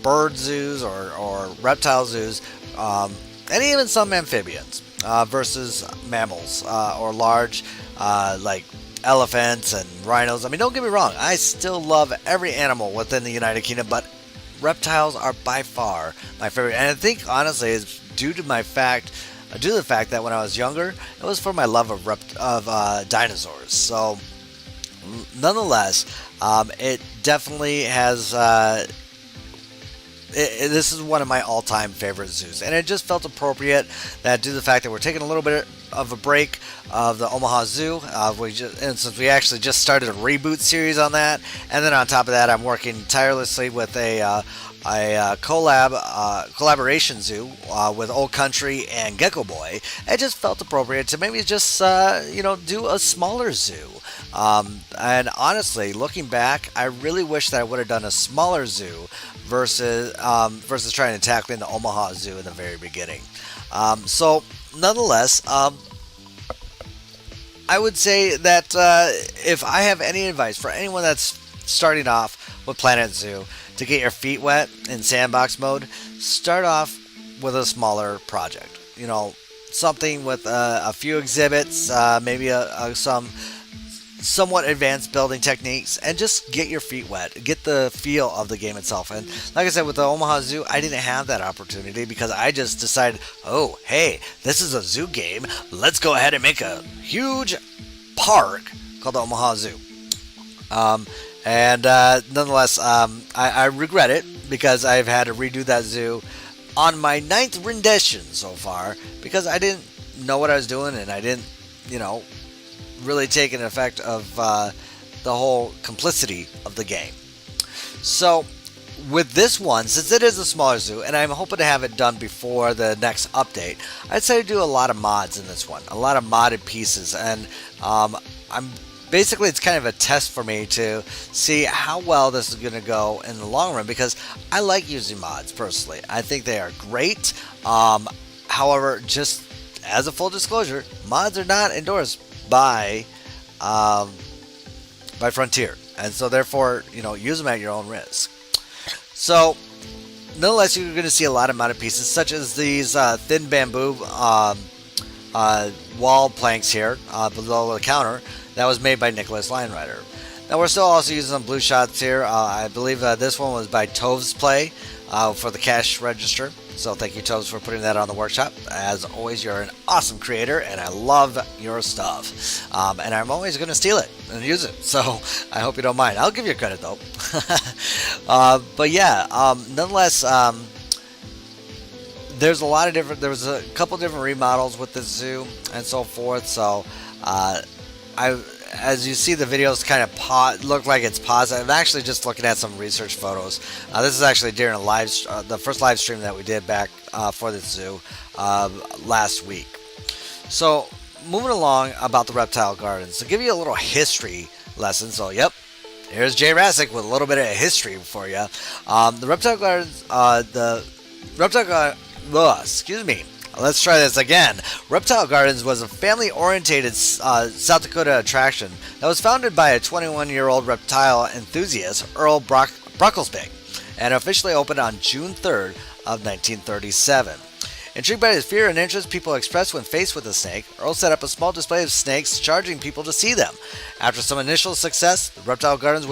bird zoos or reptile zoos, and even some amphibians versus mammals or large like elephants and rhinos. I mean, don't get me wrong, I still love every animal within the United Kingdom, but reptiles are by far my favorite. And I think honestly it's due to the fact that when I was younger, it was for my love of dinosaurs. So nonetheless, it definitely has this is one of my all-time favorite zoos, and it just felt appropriate that due to the fact that we're taking a little bit of a break of the Omaha Zoo, and since we actually just started a reboot series on that, and then on top of that, I'm working tirelessly with a collaboration zoo with Old Country and Gecko Boy. It just felt appropriate to maybe just do a smaller zoo. And honestly, looking back, I really wish that I would have done a smaller zoo versus trying to tackle in the Omaha Zoo in the very beginning. So nonetheless, I would say that if I have any advice for anyone that's starting off with Planetzoo, to get your feet wet in sandbox mode, start off with a smaller project. Something with a few exhibits, maybe some somewhat advanced building techniques, and just get your feet wet, get the feel of the game itself. And like I said, with the Omaha Zoo, I didn't have that opportunity because I just decided, oh, hey, this is a zoo game. Let's go ahead and make a huge park called the Omaha Zoo. Nonetheless, I regret it because I've had to redo that zoo on my 9th rendition so far because I didn't know what I was doing, and I didn't, really take an effect of the whole complicity of the game. So with this one, since it is a smaller zoo, and I'm hoping to have it done before the next update, I'd say do a lot of mods in this one, a lot of modded pieces, and it's kind of a test for me to see how well this is going to go in the long run, because I like using mods personally. I think they are great. However, just as a full disclosure, mods are not endorsed by Frontier, and so therefore, use them at your own risk. So, nonetheless, you're going to see a lot of modded pieces, such as these thin bamboo wall planks here below the counter. That was made by Nicholas Linerider. Now we're still also using some blue shots here. I believe this one was by Tove's Play for the cash register. So thank you, Toves, for putting that on the workshop. As always, you're an awesome creator, and I love your stuff. And I'm always going to steal it and use it. So I hope you don't mind. I'll give you credit, though. But yeah, nonetheless, there was a couple different remodels with the zoo and so forth. So as you see, the videos kind of look like it's paused. I'm actually just looking at some research photos. This is actually during the first live stream that we did back for the zoo last week. So moving along about the Reptile Gardens, to give you a little history lesson. So yep, here's Jayrassic with a little bit of history for you. The Reptile Gardens, excuse me. Let's try this again. Reptile Gardens was a family-oriented South Dakota attraction that was founded by a 21-year-old reptile enthusiast, Earl Brockelsby, and officially opened on June 3rd of 1937. Intrigued by his fear and interest people expressed when faced with a snake, Earl set up a small display of snakes, charging people to see them. After some initial success, the Reptile Gardens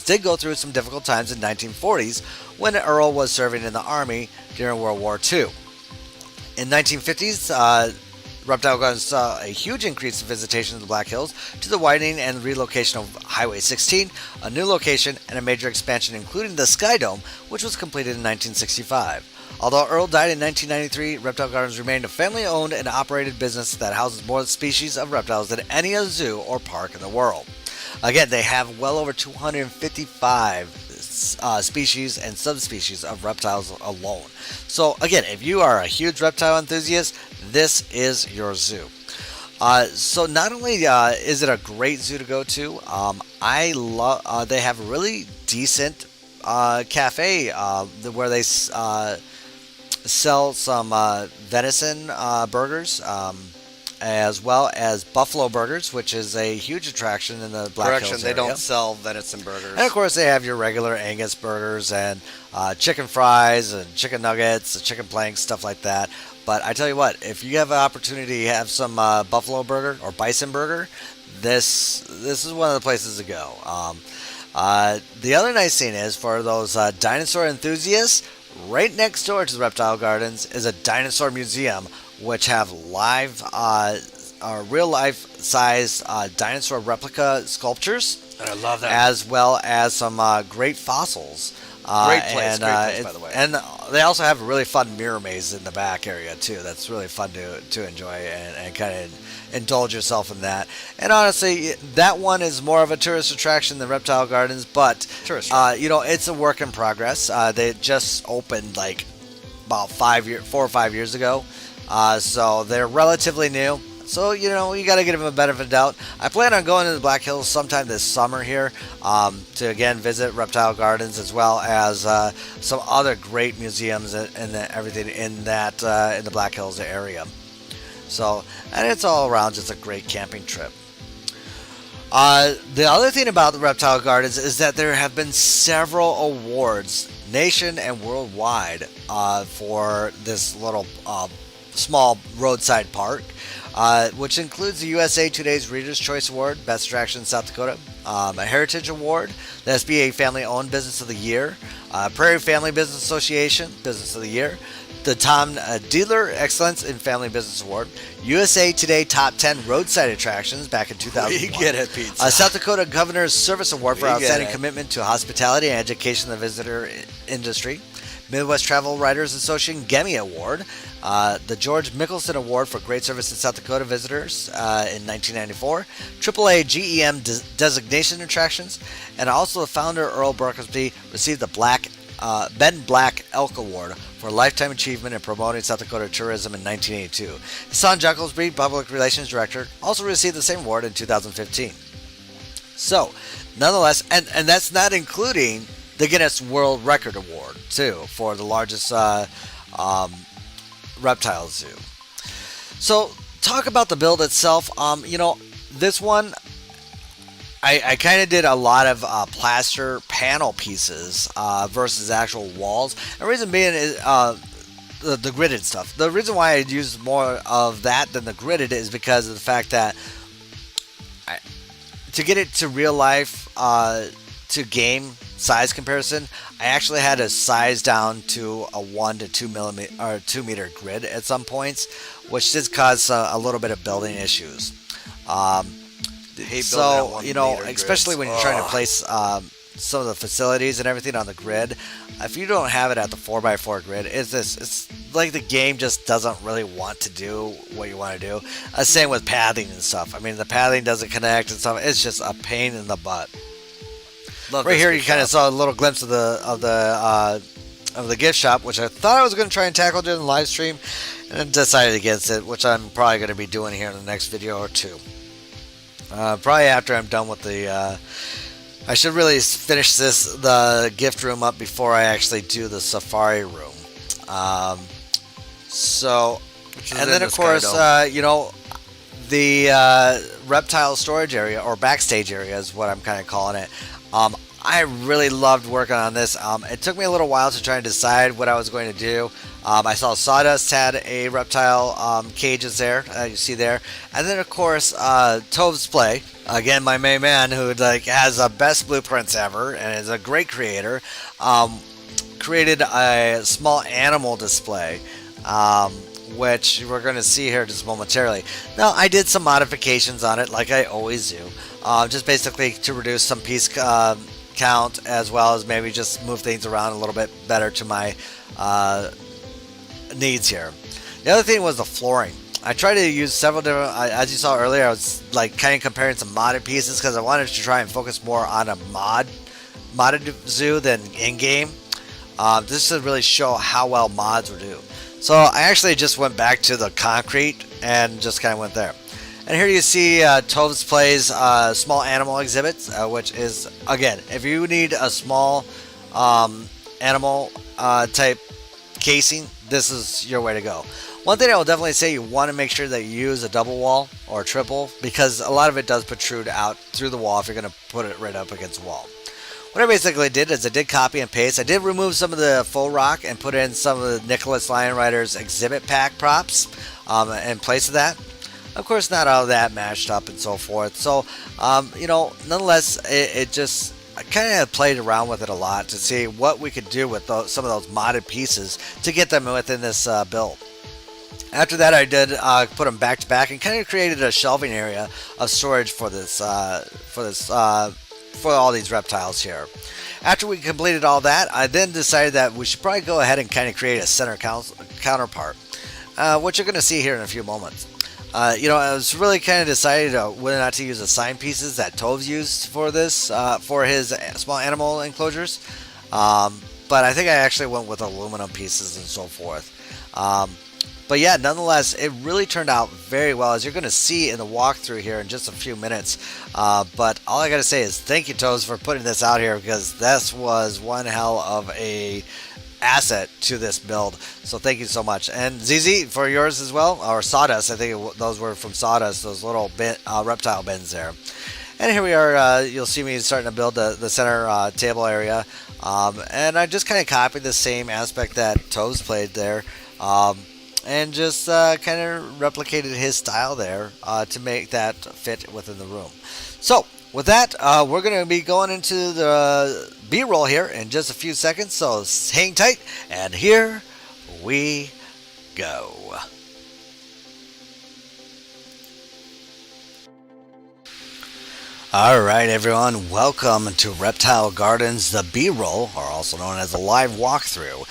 did go through some difficult times in the 1940s when Earl was serving in the Army during World War II. In the 1950s, Reptile Gardens saw a huge increase in visitation to the Black Hills due to the widening and relocation of Highway 16, a new location, and a major expansion including the Sky Dome, which was completed in 1965. Although Earl died in 1993, Reptile Gardens remained a family-owned and operated business that houses more species of reptiles than any other zoo or park in the world. Again, they have well over 255 species and subspecies of reptiles alone. So again, if you are a huge reptile enthusiast, this is your zoo. So not only is it a great zoo to go to, they have a really decent cafe where they sell some venison burgers, as well as buffalo burgers, which is a huge attraction in the Black Hills area. They don't sell venison burgers. And of course, they have your regular Angus burgers and chicken fries and chicken nuggets, chicken planks, stuff like that. But I tell you what, if you have an opportunity to have some buffalo burger or bison burger, this is one of the places to go. The other nice thing is, for those dinosaur enthusiasts, right next door to the Reptile Gardens is a Dinosaur Museum, which have real life size dinosaur replica sculptures. And I love that. As well as some great fossils. Great place, by the way. And they also have a really fun mirror maze in the back area too. That's really fun to enjoy and kind of indulge yourself in that. And honestly, that one is more of a tourist attraction than Reptile Gardens, but it's a work in progress. They just opened like about 4 or 5 years ago, so they're relatively new. So, you got to give them a benefit of the doubt. I plan on going to the Black Hills sometime this summer here to, again, visit Reptile Gardens, as well as some other great museums and everything in the Black Hills area. So, and it's all around just a great camping trip. The other thing about the Reptile Gardens is that there have been several awards, nation and worldwide, for this little small roadside park, which includes the USA Today's Reader's Choice Award, Best Attraction in South Dakota, a Heritage Award, the SBA Family Owned Business of the Year, Prairie Family Business Association Business of the Year, the Tom Dealer Excellence in Family Business Award, USA Today Top 10 Roadside Attractions back in 2001. We get it, Pete. South Dakota Governor's Service Award for outstanding commitment to hospitality and education in the visitor industry. Midwest Travel Writers Association Gemmy Award. The George Mickelson Award for Great Service in South Dakota Visitors in 1994. AAA GEM Designation Attractions. And also the founder, Earl Brockelsby, received the Ben Black Elk Award for Lifetime Achievement in Promoting South Dakota Tourism in 1982. His son, Brockelsby, Public Relations Director, also received the same award in 2015. So, nonetheless, and that's not including the Guinness World Record Award, too, for the largest reptile zoo. So, talk about the build itself. This one, I kind of did a lot of plaster panel pieces versus actual walls. And the reason being is the gridded stuff. The reason why I used more of that than the gridded is because of the fact that to get it to real life, to game size comparison, I actually had to size down to a 1 to 2 millimeter or 2 meter grid at some points, which did cause a little bit of building issues. So, especially when you're trying to place some of the facilities and everything on the grid, if you don't have it at the 4x4 grid, it's like the game just doesn't really want to do what you want to do. Same with pathing and stuff. I mean, the pathing doesn't connect and stuff. It's just a pain in the butt. Right here, you kind of saw a little glimpse of the gift shop, which I thought I was going to try and tackle during the live stream, and decided against it, which I'm probably going to be doing here in the next video or two. Probably after I'm done with the. I should really finish the gift room up before I actually do the safari room. And then of course, the reptile storage area or backstage area is what I'm kind of calling it. I really loved working on this. It took me a little while to try and decide what I was going to do. I saw Sawdust had a reptile cages there, you see there. And then, of course, Tove's Play, again, my main man, who has the best blueprints ever and is a great creator, created a small animal display, which we're going to see here just momentarily. Now, I did some modifications on it, like I always do, just basically to reduce some piece count, as well as maybe just move things around a little bit better to my needs here. The other thing was the flooring. I tried to use several different, as you saw earlier, I was kind of comparing some modded pieces because I wanted to try and focus more on a modded zoo than in-game. This to really show how well mods would do. So I actually just went back to the concrete and just kind of went there. And here you see Tove's Play's small animal exhibit, which is, again, if you need a small animal type casing, this is your way to go. One thing I will definitely say, you want to make sure that you use a double wall or a triple, because a lot of it does protrude out through the wall if you're going to put it right up against the wall. What I basically did is I did copy and paste. I did remove some of the faux rock and put in some of the Nicholas Lionrider's exhibit pack props in place of that. Of course, not all of that matched up and so forth. So, nonetheless, it just, I kind of played around with it a lot to see what we could do with some of those modded pieces to get them within this build. After that, I did put them back to back and kind of created a shelving area of storage for all these reptiles here. After we completed all that, I then decided that we should probably go ahead and kind of create a center counterpart, which you're going to see here in a few moments. I was really kind of decided whether or not to use the sign pieces that Tove's used for this, for his small animal enclosures. But I think I actually went with aluminum pieces and so forth. But yeah, nonetheless, it really turned out very well, as you're going to see in the walkthrough here in just a few minutes. But all I got to say is thank you, Toves, for putting this out here, because this was one hell of a asset to this build. So thank you so much. And ZZ, for yours as well, or Sawdust, I think those were from Sawdust, those little reptile bins there. And here we are. You'll see me starting to build the center table area. And I just kind of copied the same aspect that Toves played there. And just kind of replicated his style there to make that fit within the room. So, with that, we're going to be going into the B-roll here in just a few seconds. So, hang tight, and here we go. Alright everyone, welcome to Reptile Gardens, the B-roll, or also known as the live walkthrough.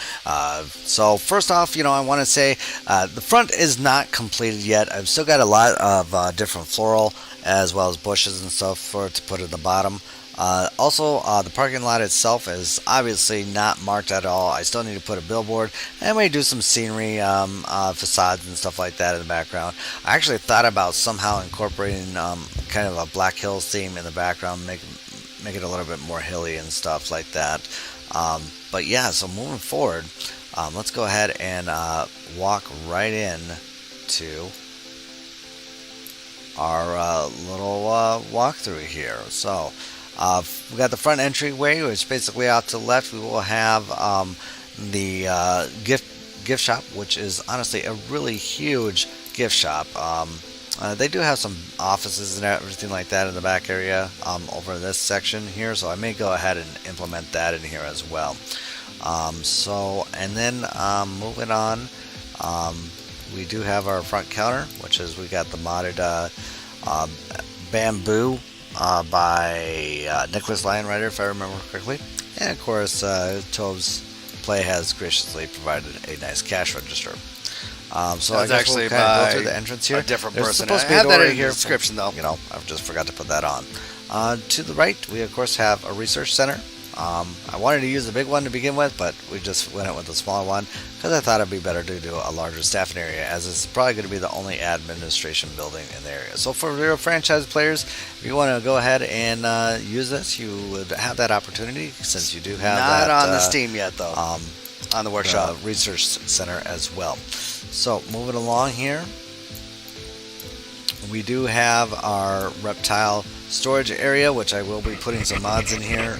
So first off, I want to say the front is not completed yet. I've still got a lot of different floral as well as bushes and stuff to put at the bottom. Also, the parking lot itself is obviously not marked at all. I still need to put a billboard, and I may do some scenery, facades and stuff like that in the background. I actually thought about somehow incorporating kind of a Black Hills theme in the background, make it a little bit more hilly and stuff like that. But yeah, so moving forward, let's go ahead and walk right in to our little walkthrough here. So we got the front entryway, which basically out to the left. We will have the gift shop, which is honestly a really huge gift shop. They do have some offices and everything like that in the back area over this section here, so I may go ahead and implement that in here as well. And then moving on, we do have our front counter, which is we got the modded bamboo by Nicholas Lionrider, if I remember correctly. And of course, Toves Play has graciously provided a nice cash register. So I guess actually we'll kind of go through the entrance here. A different There's person. supposed to be I have a that door in here the description, though. I just forgot to put that on. To the right, we of course have a research center. I wanted to use the big one to begin with, but we just went with the smaller one because I thought it'd be better to do a larger staffing area, as it's probably going to be the only administration building in the area. So for your franchise players, if you want to go ahead and use this, you would have that opportunity, since you do have Not that, on the Steam yet, though. On the workshop research center as well. So moving along here, we do have our reptile storage area, which I will be putting some mods in here,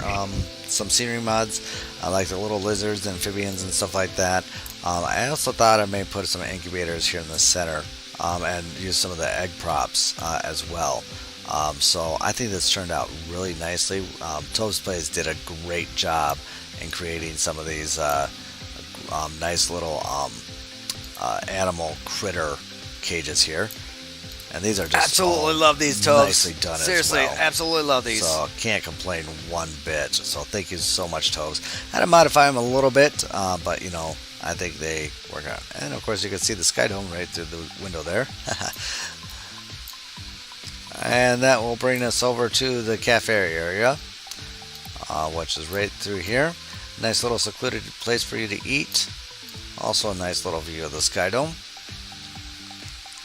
some scenery mods, like the little lizards, amphibians, and stuff like that. I also thought I may put some incubators here in the center and use some of the egg props as well. So I think this turned out really nicely. Toves Plays did a great job in creating some of these nice little animal critter cages here. And these are just absolutely love these Toves. Nicely done. Seriously, as well. absolutely love these. So can't complain one bit. So thank you so much, Toves. I had to modify them a little bit, but I think they work out. And of course, you can see the sky dome right through the window there. And that will bring us over to the cafe area, which is right through here. Nice little secluded place for you to eat. Also a nice little view of the sky dome.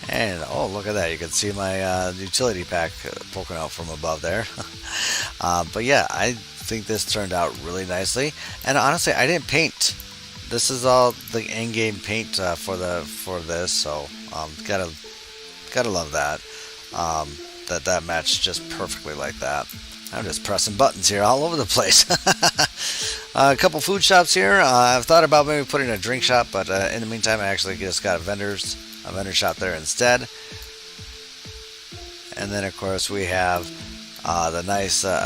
And oh, look at that, you can see my utility pack poking out from above there. But yeah, I think this turned out really nicely. And honestly, I didn't paint. This is all the in-game paint for this, so gotta love that. That matched just perfectly like that. I'm just pressing buttons here all over the place. A couple food shops here. I've thought about maybe putting a drink shop, but in the meantime, I actually just got a vendor shop there instead. And then of course we have the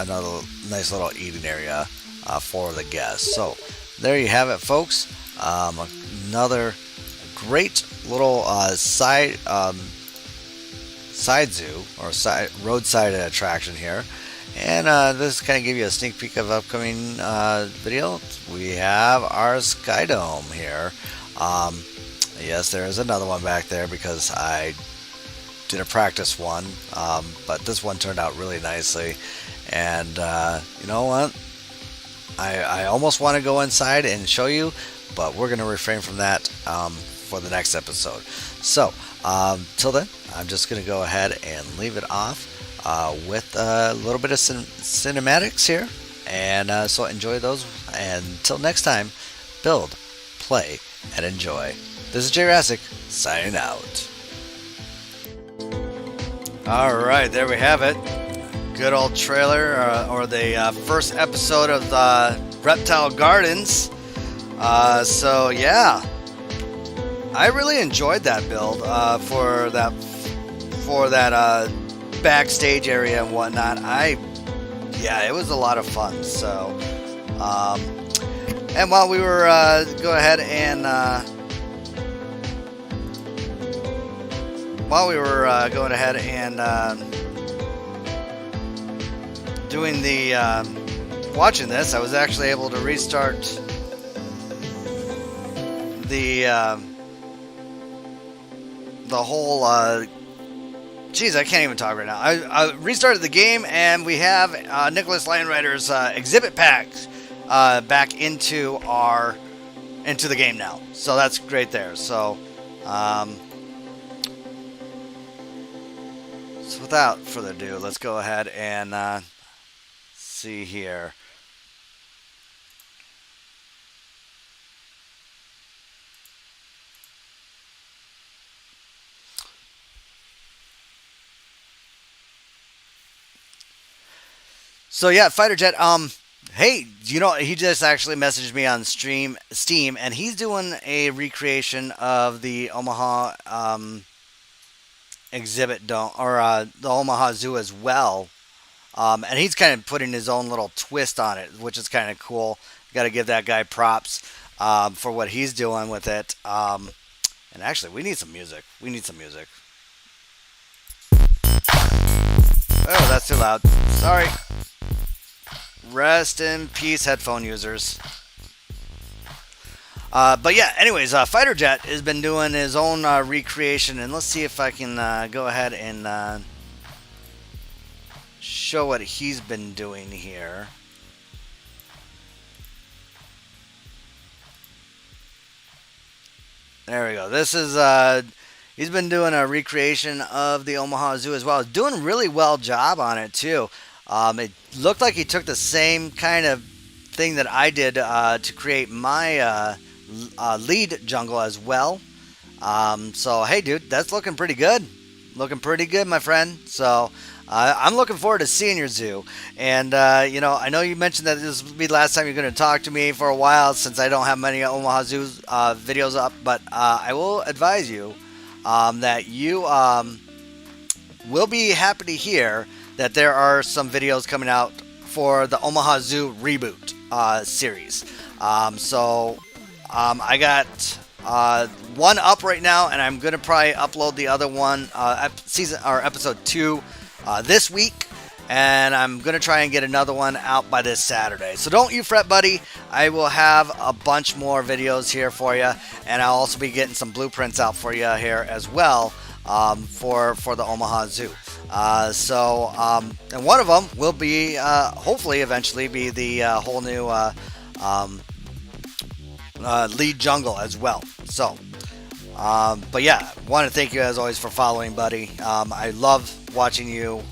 another nice little eating area for the guests. So there you have it, folks. Another great little side zoo or roadside attraction here. And this kind of give you a sneak peek of upcoming video. We have our Sky Dome here. Yes, there is another one back there because I did a practice one, but this one turned out really nicely. And you know what? I almost want to go inside and show you, but we're going to refrain from that for the next episode. So, till then, I'm just going to go ahead and leave it off with a little bit of cinematics here. And so enjoy those. And until next time, build, play, and enjoy. This is Jayrassic, signing out. Alright, there we have it. good old trailer or the first episode of the Reptile Gardens. So yeah, I really enjoyed that build for that backstage area and whatnot. Yeah, it was a lot of fun. So, and while we were going ahead and doing the watching this, I was actually able to restart the whole geez, I can't even talk right now. I restarted the game, and we have Nicholas Landrider's exhibit pack back into the game now. So that's great there. So, so without further ado, let's go ahead and see here. So yeah, Fighter Jet. Hey, he just actually messaged me on Steam, and he's doing a recreation of the Omaha exhibit dome, or the Omaha Zoo as well. And he's kind of putting his own little twist on it, which is kind of cool. Got to give that guy props for what he's doing with it. And actually, we need some music. Oh, that's too loud. Sorry. Rest in peace, headphone users. But yeah, anyways, Fighter Jet has been doing his own recreation, and let's see if I can go ahead and show what he's been doing here. There we go. This is he's been doing a recreation of the Omaha Zoo as well. Doing a really well job on it too. It looked like he took the same kind of thing that I did to create my lead jungle as well. So, hey, dude, that's looking pretty good. Looking pretty good, my friend. So, I'm looking forward to seeing your zoo. And, I know you mentioned that this will be the last time you're going to talk to me for a while since I don't have many Omaha Zoo videos up. But I will advise you that you will be happy to hear that there are some videos coming out for the Omaha Zoo reboot series. I got one up right now, and I'm gonna probably upload the other one, episode 2, this week, and I'm gonna try and get another one out by this Saturday. So don't you fret, buddy. I will have a bunch more videos here for you, and I'll also be getting some blueprints out for you here as well for the Omaha Zoo. And one of them will be, hopefully, eventually be the whole new lead jungle as well. So, but yeah, want to thank you as always for following, buddy. I love watching you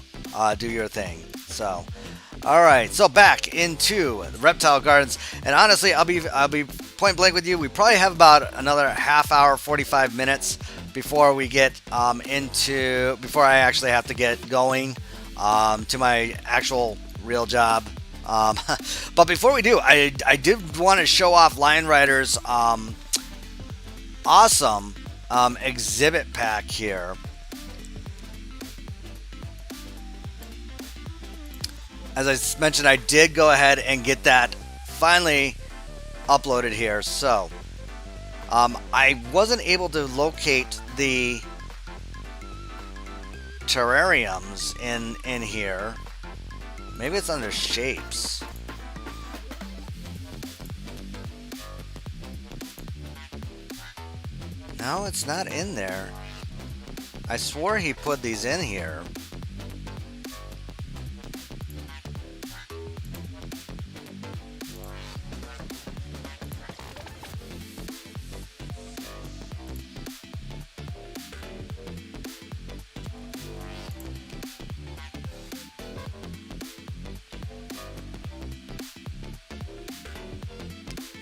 do your thing. So, all right. So back into the Reptile Gardens, and honestly, I'll be point blank with you. We probably have about another half hour, 45 minutes before we get before I actually have to get going to my actual real job. But before we do, I did want to show off Lion Rider's awesome exhibit pack here. As I mentioned, I did go ahead and get that finally uploaded here. So I wasn't able to locate the terrariums in here. Maybe it's under shapes. No, it's not in there. I swore he put these in here.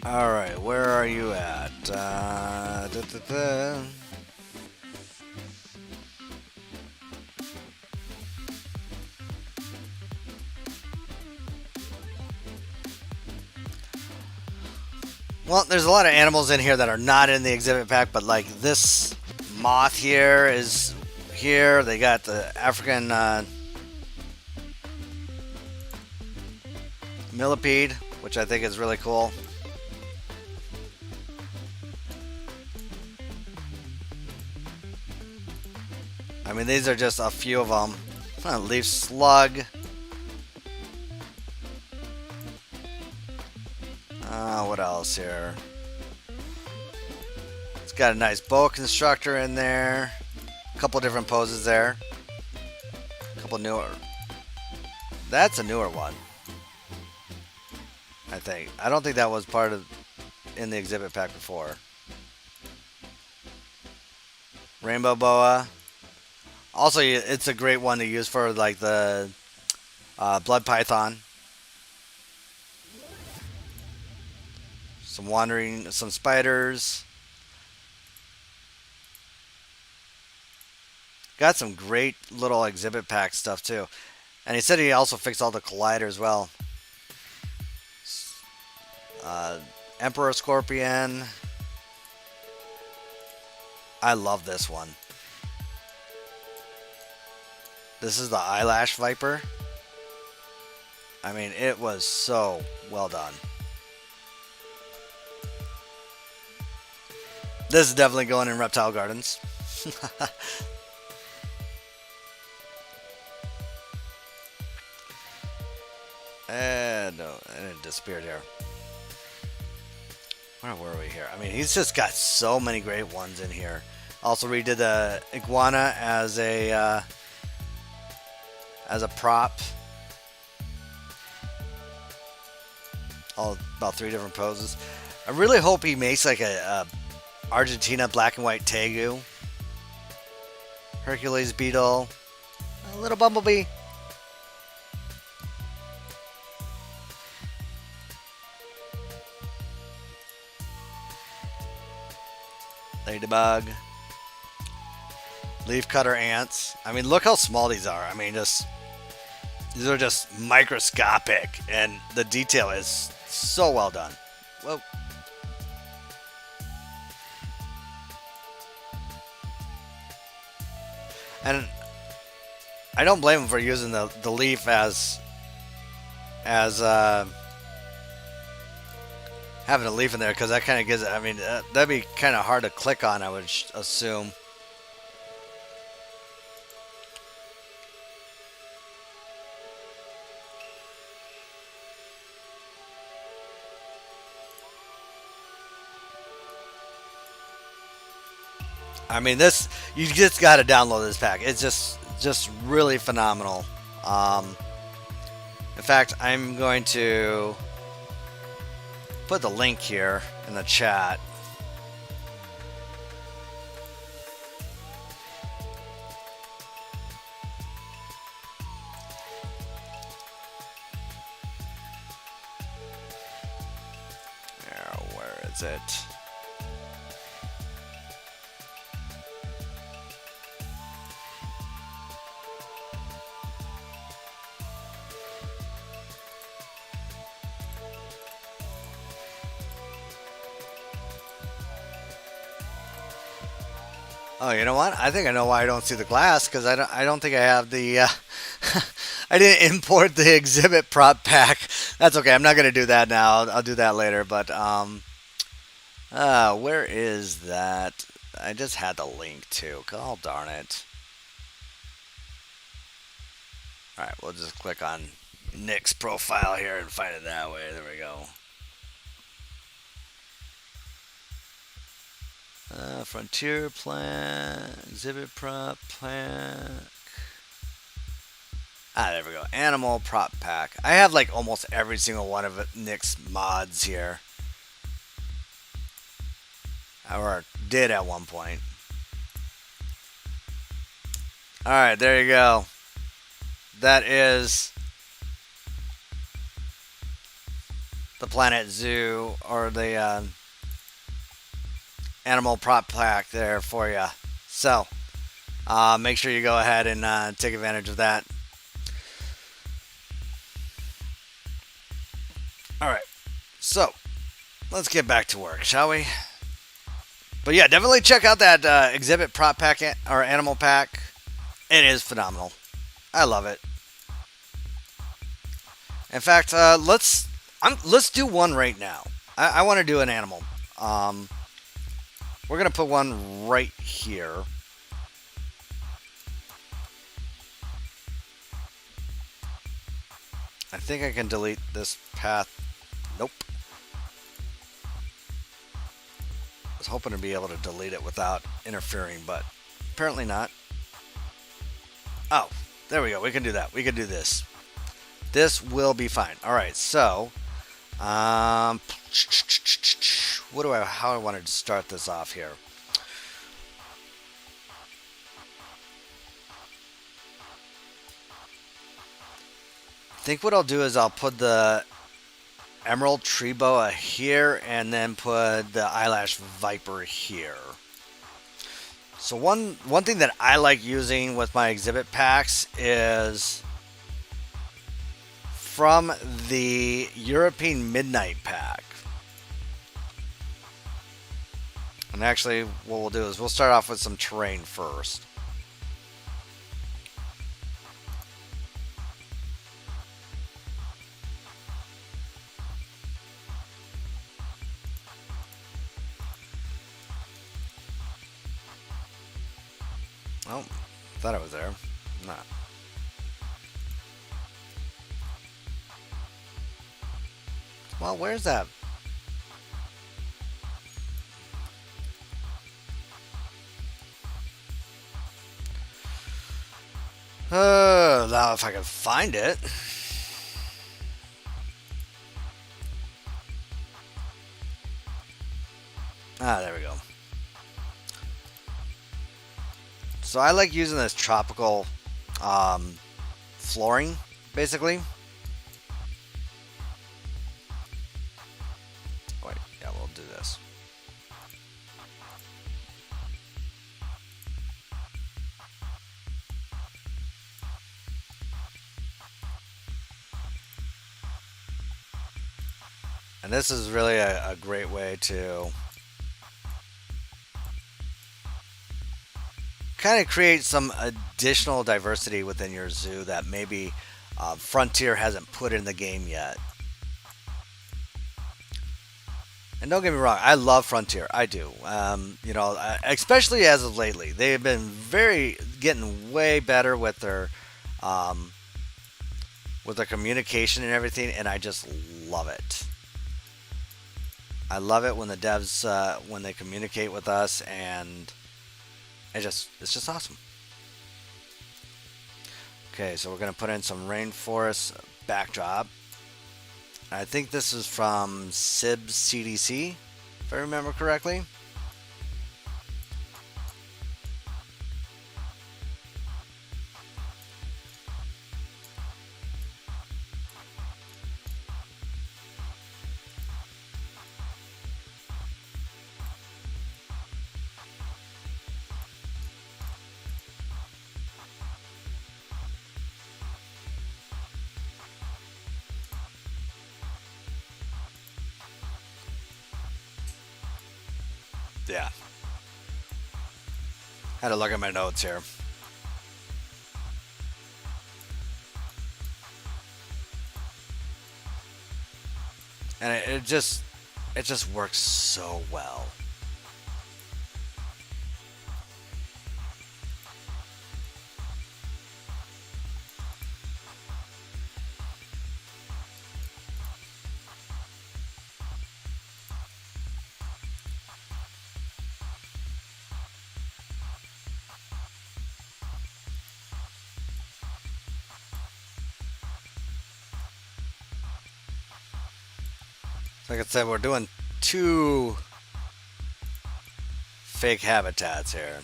All right, where are you at? Well, there's a lot of animals in here that are not in the exhibit pack, but like this moth here is here. They got the African millipede, which I think is really cool. I mean, these are just a few of them. Leaf slug. What else here? It's got a nice boa constructor in there. A couple different poses there. A couple newer. That's a newer one, I think. I don't think that was part of in the exhibit pack before. Rainbow boa. Also, it's a great one to use for like the blood python. Some spiders. Got some great little exhibit pack stuff too. And he said he also fixed all the collider as well. Emperor scorpion. I love this one. This is the eyelash viper. I mean, it was so well done. This is definitely going in Reptile Gardens. No, it disappeared here. Where were we here? I mean, he's just got so many great ones in here. Also redid the iguana as a prop. All about 3 different poses. I really hope he makes like a Argentina black and white tegu. Hercules beetle. A little bumblebee. Ladybug. Leafcutter ants. I mean, look how small these are. I mean, these are just microscopic, and the detail is so well done. Whoa. And I don't blame him for using the leaf as having a leaf in there, because that kind of gives it. I mean, that'd be kind of hard to click on, I would assume. I mean, this, you just got to download this pack. It's just really phenomenal. In fact, I'm going to put the link here in the chat. Where is it? Oh, you know what? I think I know why I don't see the glass, because I don't think I have the I didn't import the exhibit prop pack. That's okay. I'm not going to do that now. I'll do that later, but where is that? I just had the link too. Oh, darn it. All right, we'll just click on Nick's profile here and find it that way. There we go. Frontier plan, exhibit prop pack. There we go. Animal prop pack. I have like almost every single one of Nick's mods here. Or did at one point. Alright, there you go. That is the Planetzoo, or the animal prop pack there for you. So, make sure you go ahead and take advantage of that. Alright, so let's get back to work, shall we? But yeah, definitely check out that exhibit prop pack or animal pack. It is phenomenal. I love it. In fact, let's do one right now. I want to do an animal. Um, we're gonna put one right here. I think I can delete this path. Nope. I was hoping to be able to delete it without interfering, but apparently not. Oh, there we go. We can do that. We can do this. This will be fine. All right. So, how I wanted to start this off here. I think what I'll do is I'll put the emerald tree boa here and then put the eyelash viper here. So one thing that I like using with my exhibit packs is from the European Midnight pack. And actually what we'll do is we'll start off with some terrain first. Oh, thought I was there. Not. Well, where's that? Now if I can find it. Ah, there we go. So I like using this tropical flooring, basically. Wait, yeah, we'll do this. And this is really a great way to kind of create some additional diversity within your zoo that maybe Frontier hasn't put in the game yet. And don't get me wrong, I love Frontier. I do. Especially as of lately, they've been getting way better um, with their communication and everything, and I just love it. I love it when the devs when they communicate with us, and it's just awesome. Okay, so we're gonna put in some rainforest backdrop. I think this is from SIB CDC, if I remember correctly. Yeah. Had to look at my notes here. And it just works so well. Like I said, we're doing 2 fake habitats here.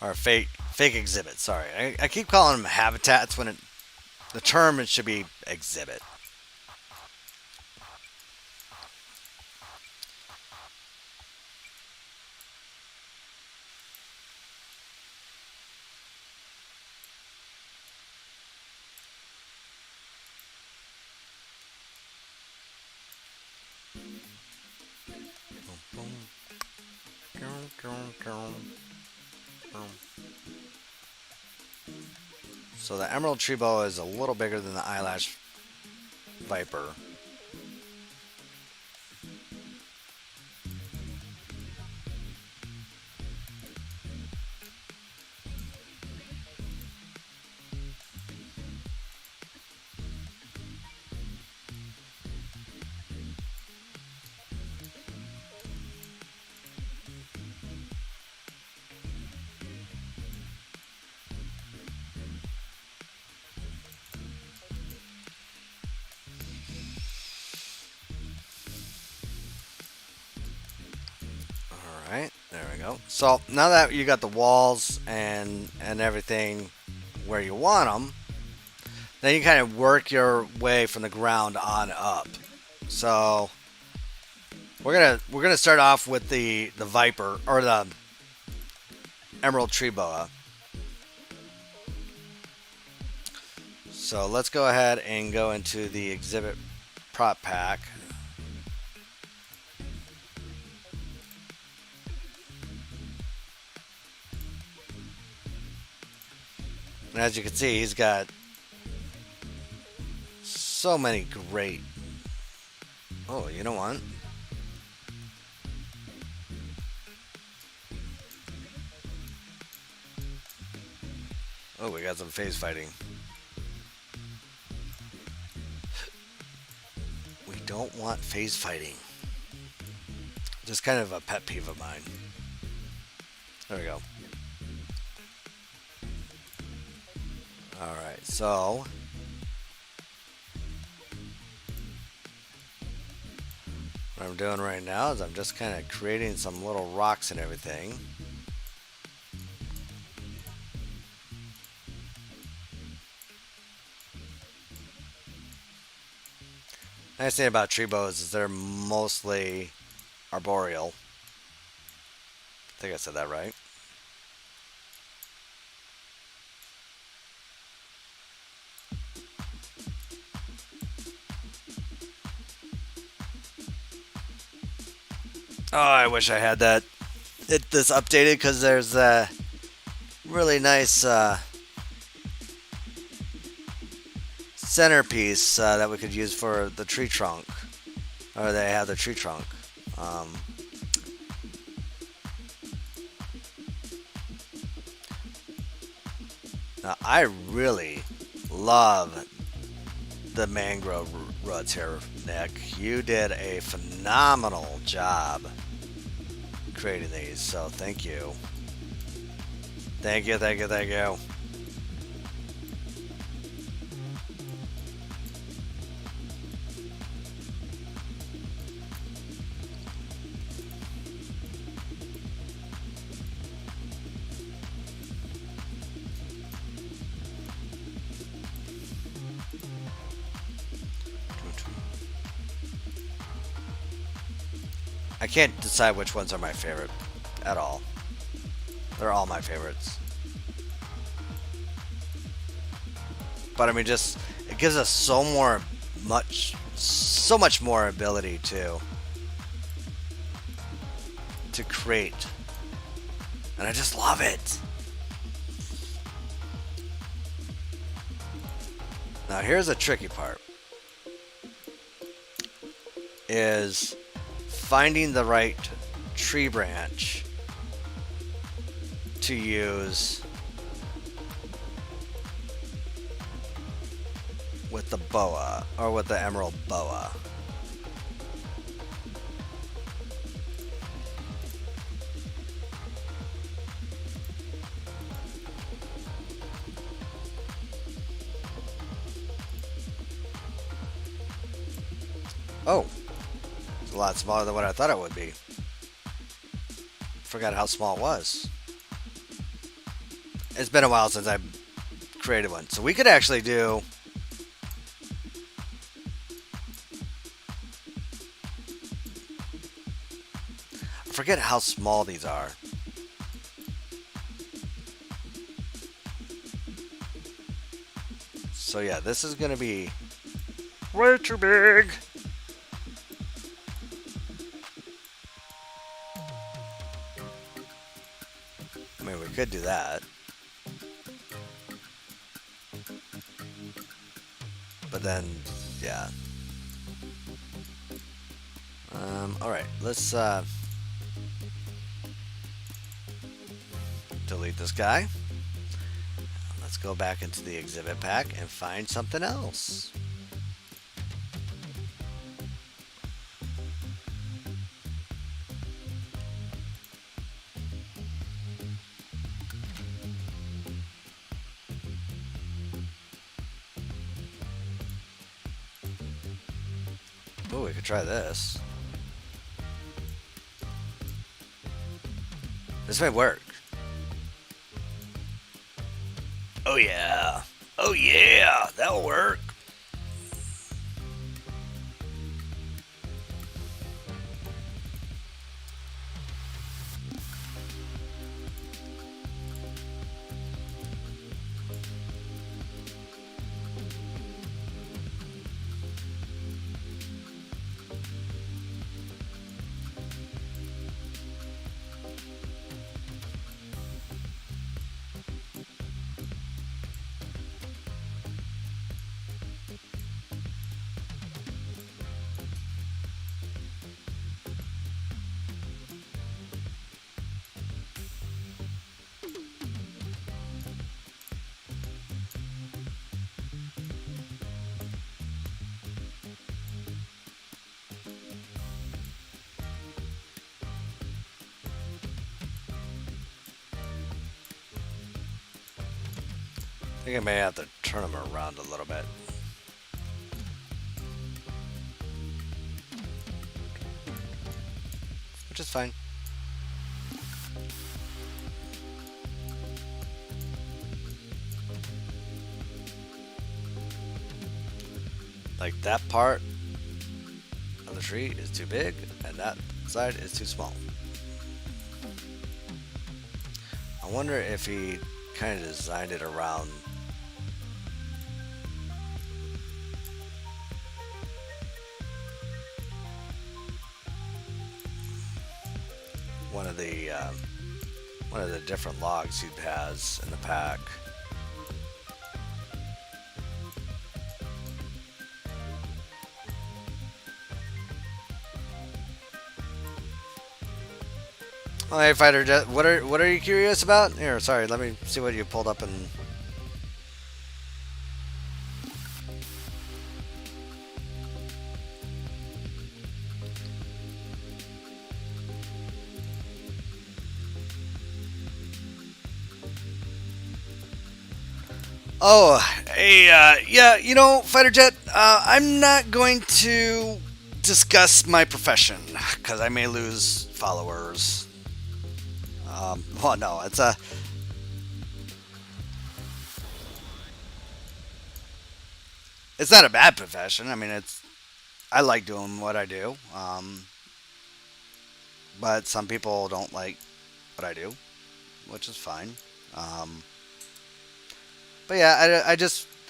Or fake exhibits, sorry. I keep calling them habitats when the term it should be exhibit. So the emerald tree boa is a little bigger than the eyelash viper. Alright, there we go. So now that you got the walls and everything where you want them, then you kind of work your way from the ground on up. So we're gonna start off with the viper or the emerald tree boa. So let's go ahead and go into the exhibit prop pack. And as you can see, he's got so many great... Oh, you know what? Oh, we got some phase fighting. We don't want phase fighting. Just kind of a pet peeve of mine. There we go. Alright, so what I'm doing right now is I'm just kind of creating some little rocks and everything. Nice thing about tree boas is they're mostly arboreal. I think I said that right. Oh, I wish I had this updated because there's a really nice centerpiece that we could use for the tree trunk, or they have the tree trunk. Now I really love the mangrove roots here, Nick. You did a phenomenal job creating these, so thank you. Thank you, thank you, thank you. I can't decide which ones are my favorite at all. They're all my favorites. But I mean, just it gives us so much more ability to create, and I just love it. Now here's the tricky part: is finding the right tree branch to use with the boa, or with the emerald boa. Oh, it's a lot smaller than what I thought it would be. Forgot how small it was. It's been a while since I created one. So we could actually do... I forget how small these are. So yeah, this is going to be way too big. could do that. But then, yeah. Alright, let's delete this guy. Let's go back into the exhibit pack and find something else. Oh, we could try this. This may work. Oh yeah. Oh yeah, that'll work. I think I may have to turn them around a little bit. Which is fine. Like that part of the tree is too big and that side is too small. I wonder if he kind of designed it around one of the different logs he has in the pack. Oh, hey, Fighter Jet, what are you curious about? Here, sorry, let me see what you pulled up and. Oh, hey, yeah, you know, Fighter Jet, I'm not going to discuss my profession because I may lose followers. Well, no, it's not a bad profession. I mean, I like doing what I do. But some people don't like what I do, which is fine. But yeah,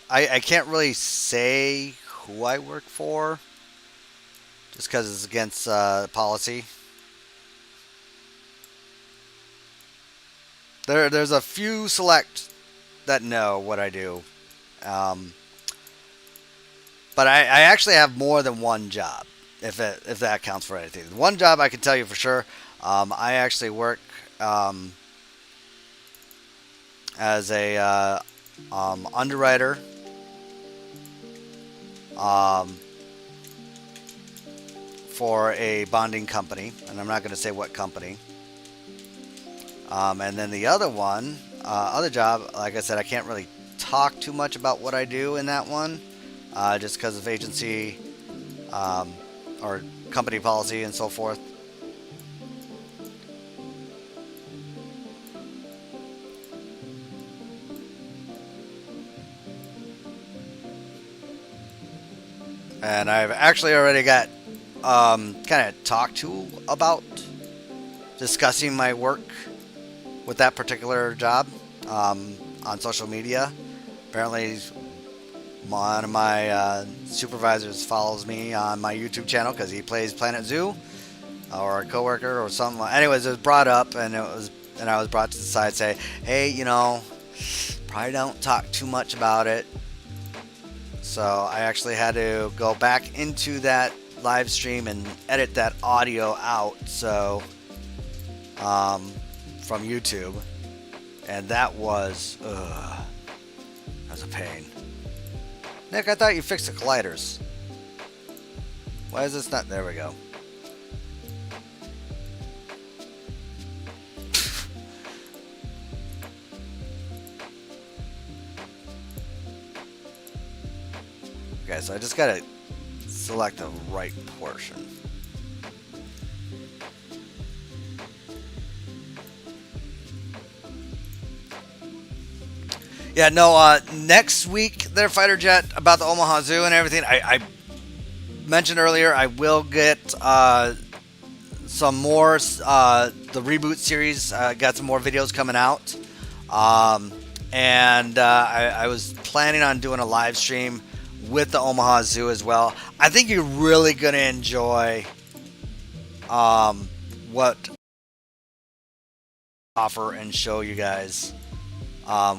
I can't really say who I work for, just because it's against policy. There's a few select that know what I do, but I actually have more than one job, if that counts for anything. One job I can tell you for sure. I actually work as a underwriter for a bonding company, and I'm not going to say what company. And then the other one, other job, like I said, I can't really talk too much about what I do in that one, just because of agency or company policy and so forth. And I've actually already got kind of talked to about discussing my work with that particular job on social media. Apparently, one of my supervisors follows me on my YouTube channel because he plays Planetzoo, or a coworker or something. Anyways, it was brought up, and it was and I was brought to the side, say, hey, probably don't talk too much about it. So I actually had to go back into that live stream and edit that audio out. So from YouTube, and that was a pain. Nick, I thought you fixed the colliders. Why is this not? There we go. Okay, so I just gotta select the right portion. Yeah, no, next week, there, Fighter Jet, about the Omaha Zoo and everything, I mentioned earlier, I will get some more, the reboot series, got some more videos coming out. And I was planning on doing a live stream with the Omaha Zoo as well. I think you're really going to enjoy what offer and show you guys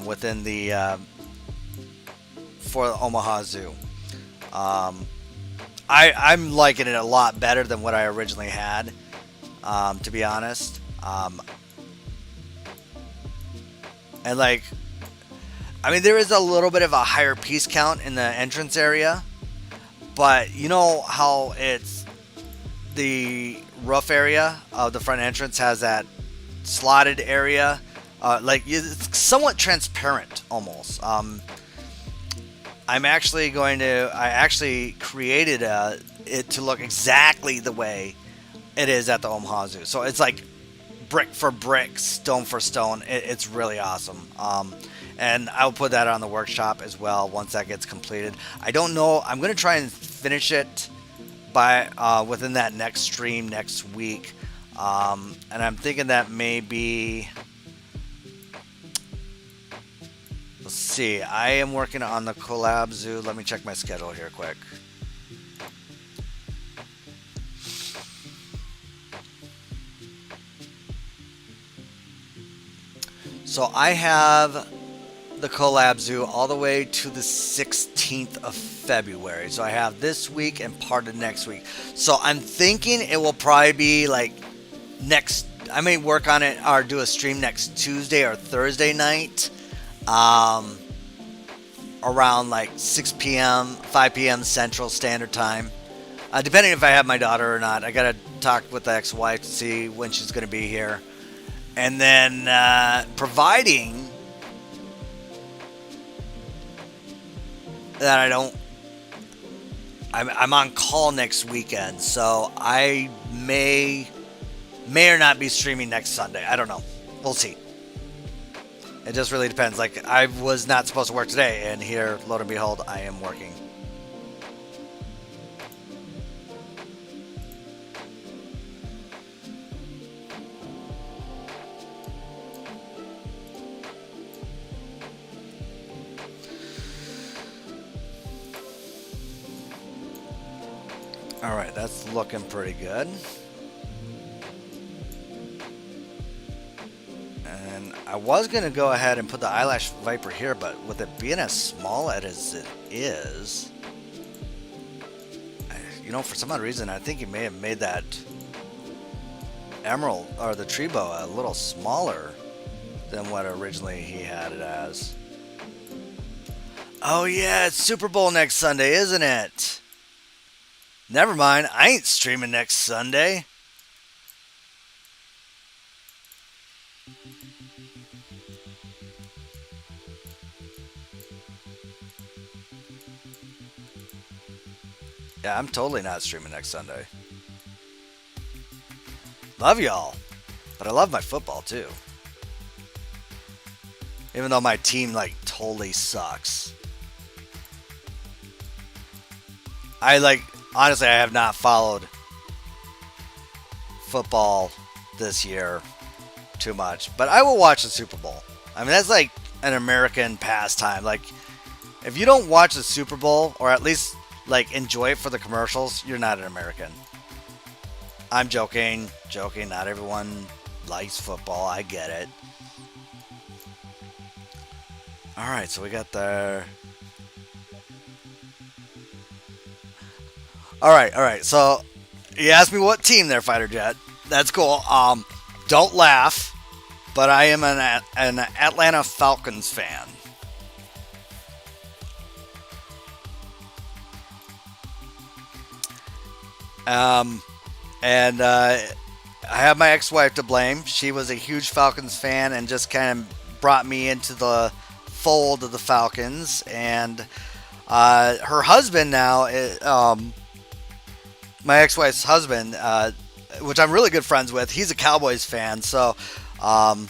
within the for the Omaha Zoo. I'm liking it a lot better than what I originally had, to be honest. And like, I mean, there is a little bit of a higher piece count in the entrance area, but you know how it's the roof area of the front entrance has that slotted area, like it's somewhat transparent almost. I actually created it to look exactly the way it is at the Omaha Zoo. So it's like brick for brick, stone for stone. It's really awesome. And I'll put that on the workshop as well once that gets completed. I don't know. I'm going to try and finish it by within that next stream next week. And I'm thinking that maybe... Let's see. I am working on the collab zoo. Let me check my schedule here quick. So I have the collab zoo all the way to the 16th of February. So I have this week and part of next week. So I'm thinking it will probably be like next... I may work on it or do a stream next Tuesday or Thursday night. Around like 6 p.m., 5 p.m. Central Standard Time. Depending if I have my daughter or not. I got to talk with the ex-wife to see when she's going to be here. And then providing that I'm on call next weekend. So I may or not be streaming next Sunday. I don't know. We'll see. It just really depends. Like, I was not supposed to work today, and here, lo and behold, I am working. All right, that's looking pretty good. I was going to go ahead and put the eyelash viper here, but with it being as small as it is, for some odd reason, I think he may have made that emerald or the tree boa a little smaller than what originally he had it as. Oh yeah, it's Super Bowl next Sunday, isn't it? Never mind, I ain't streaming next Sunday. Yeah, I'm totally not streaming next Sunday. Love y'all. But I love my football too. Even though my team totally sucks. Honestly, I have not followed football this year too much. But I will watch the Super Bowl. I mean, that's like an American pastime. Like, if you don't watch the Super Bowl, or at least enjoy it for the commercials, you're not an American. I'm joking. Not everyone likes football. I get it. All right, so we got the. All right. So you asked me what team there, Fighter Jet. That's cool. Don't laugh, but I am an Atlanta Falcons fan. And I have my ex-wife to blame. She was a huge Falcons fan and just kind of brought me into the fold of the Falcons. And her husband now, my ex-wife's husband, which I'm really good friends with, he's a Cowboys fan. So I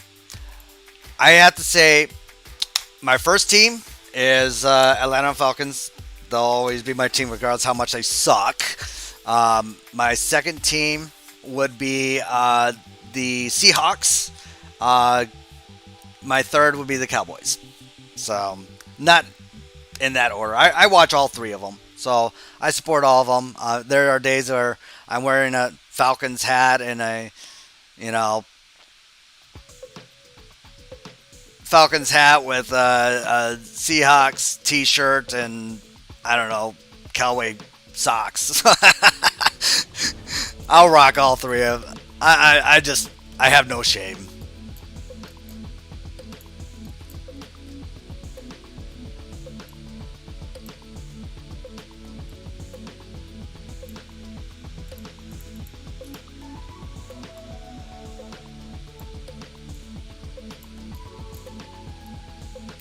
have to say my first team is Atlanta Falcons. They'll always be my team regardless how much they suck. My second team would be the Seahawks. My third would be the Cowboys. So, not in that order. I watch all three of them. So, I support all of them. There are days where I'm wearing a Falcons hat and a, Falcons hat with a Seahawks t-shirt and, I don't know, Cowboy socks. I'll rock all three of them. I have no shame.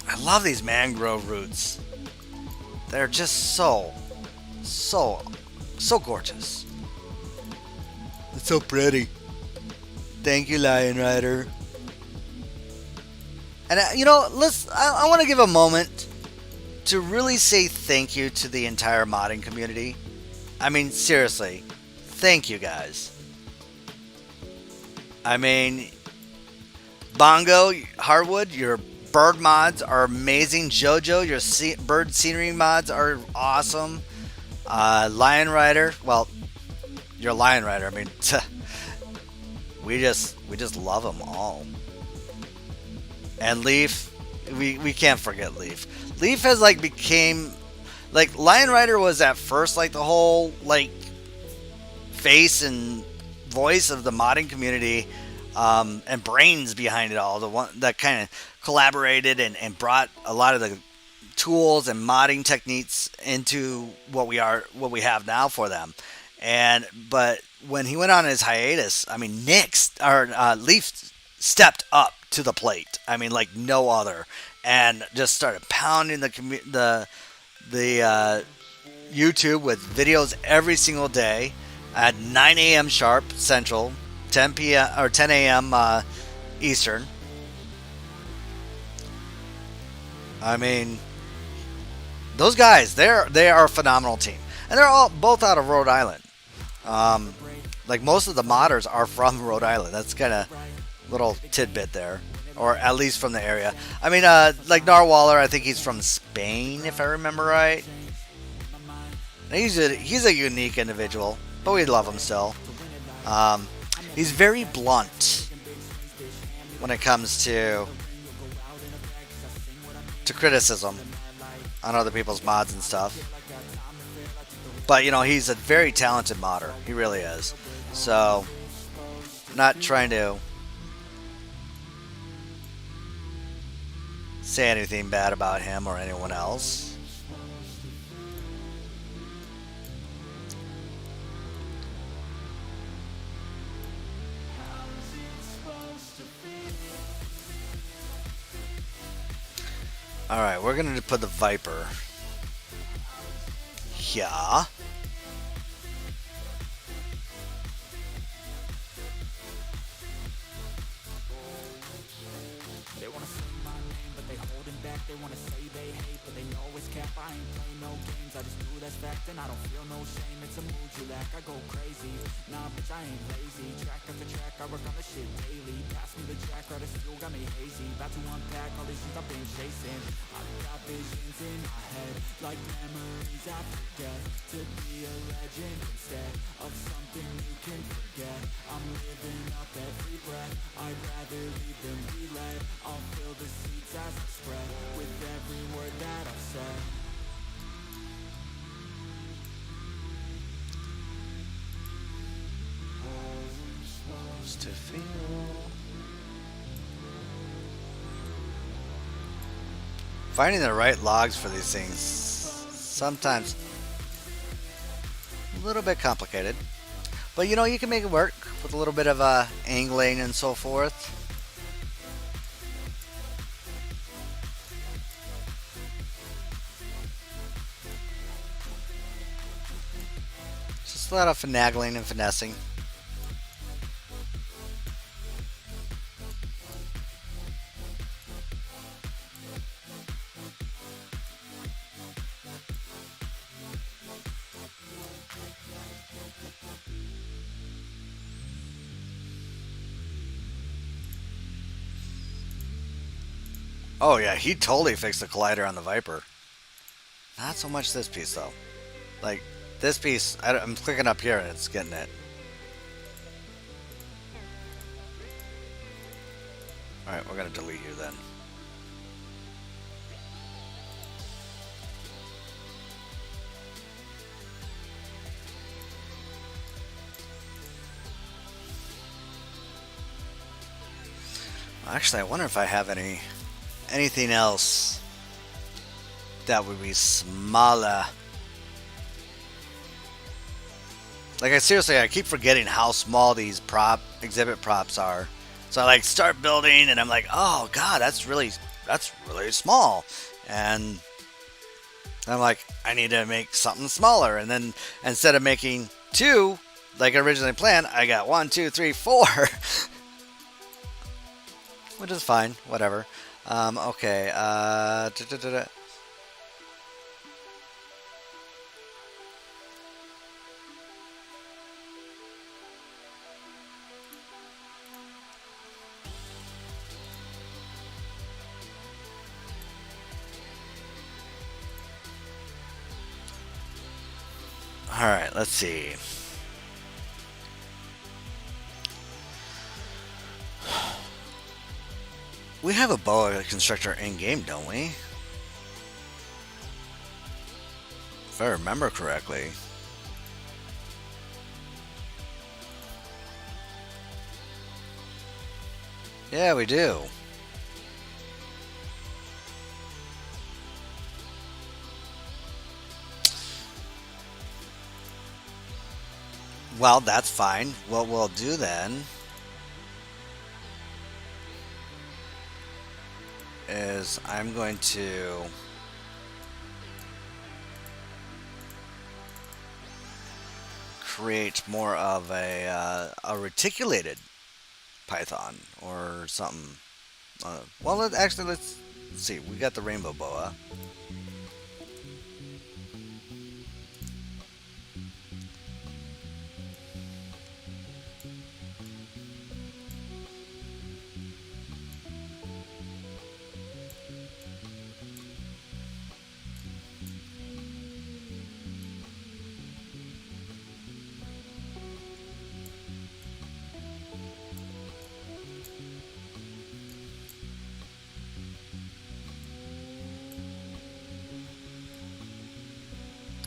I love these mangrove roots. They're just so gorgeous. It's so pretty. Thank you, Lion Rider. And I want to give a moment to really say thank you to the entire modding community. I mean, seriously, thank you guys. I mean, Bongo, Hardwood, your bird mods are amazing. Jojo, your bird scenery mods are awesome. Lion Rider, well, you're Lion Rider. I mean, we just love them all. And Leaf, we can't forget Leaf. Leaf has became Lion Rider was at first the whole face and voice of the modding community, and brains behind it all. The one that kind of collaborated and brought a lot of the tools and modding techniques into what we have now for them. But when he went on his hiatus, I mean, Leaf stepped up to the plate. I mean, like no other, and just started pounding the YouTube with videos every single day at 9 a.m. sharp Central, 10 p.m. or 10 a.m. Eastern. I mean, those guys, they are a phenomenal team, and they're all both out of Rhode Island. Most of the modders are from Rhode Island. That's kind of little tidbit there, or at least from the area. I mean, Narwaller, I think he's from Spain, if I remember right. He's a unique individual, but we love him still. He's very blunt when it comes to criticism on other people's mods and stuff. But, he's a very talented modder. He really is. So, not trying to say anything bad about him or anyone else. Alright, we're going to put the Viper here. They wanna say they hate, but they know it's cap. I ain't play no games, I just do that's fact. And I don't feel no shame, it's a mood you lack. I go crazy, nah bitch I ain't lazy. Track after track, I work on the shit daily. Pass me the jack, right as fuel, got me hazy. About to unpack all these shit I've been chasing. I've got visions in my head, like memories I forget, to be a legend instead of something you can forget. I'm living up every breath, I'd rather lead than be led. I'll fill the seats as I spread, with every word that I've said. To feel. Finding the right logs for these things sometimes a little bit complicated, but you know, you can make it work with a little bit of angling and so forth. Just a lot of finagling and finessing. Oh yeah, he totally fixed the collider on the Viper. Not so much this piece though. Like this piece, I'm clicking up here and it's getting it. Alright, we're gonna delete you then. Actually, I wonder if I have anything else that would be smaller. Like, I keep forgetting how small these exhibit props are. So I like start building and I'm like, oh god, that's really small. And I'm like, I need to make something smaller. And then instead of making 2 like originally planned, I got 1, 2, 3, 4. Which is fine, whatever. Okay, Alright, let's see. We have a boa constructor in-game, don't we? If I remember correctly. Yeah, we do. Well, that's fine. What we'll do then is I'm going to create more of a reticulated python or something. Well, let's see. We got the rainbow boa.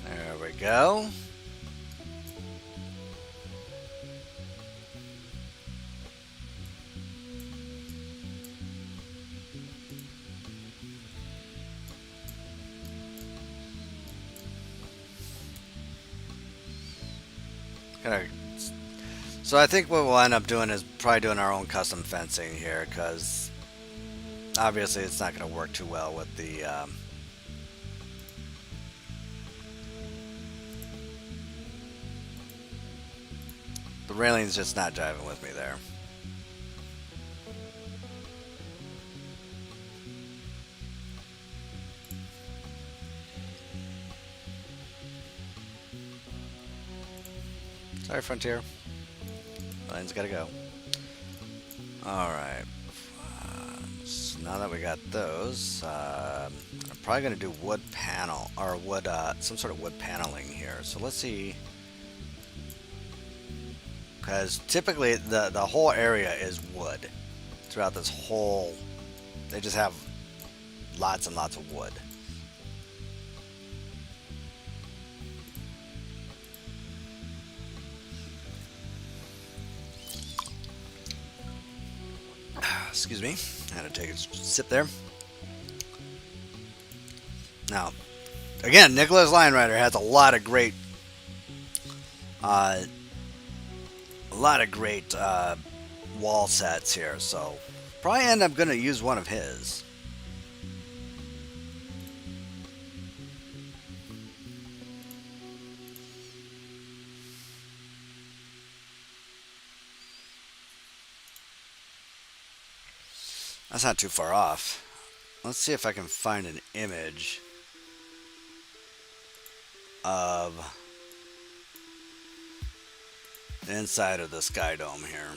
There we go. So I think what we'll end up doing is probably doing our own custom fencing here, because obviously it's not going to work too well with the railing's just not jiving with me there. Sorry, Frontier. Line's gotta go. Alright. now that we got those, I'm probably going to do wood panel, or wood, some sort of wood paneling here. So let's see. Because typically the whole area is wood. Throughout this whole, they just have lots and lots of wood. Excuse me, I had to take a sip there. Now, again, Nicholas Lion Rider has a lot of great, wall sets here. So probably end up going to use one of his. That's not too far off. Let's see if I can find an image of the inside of the Sky Dome here.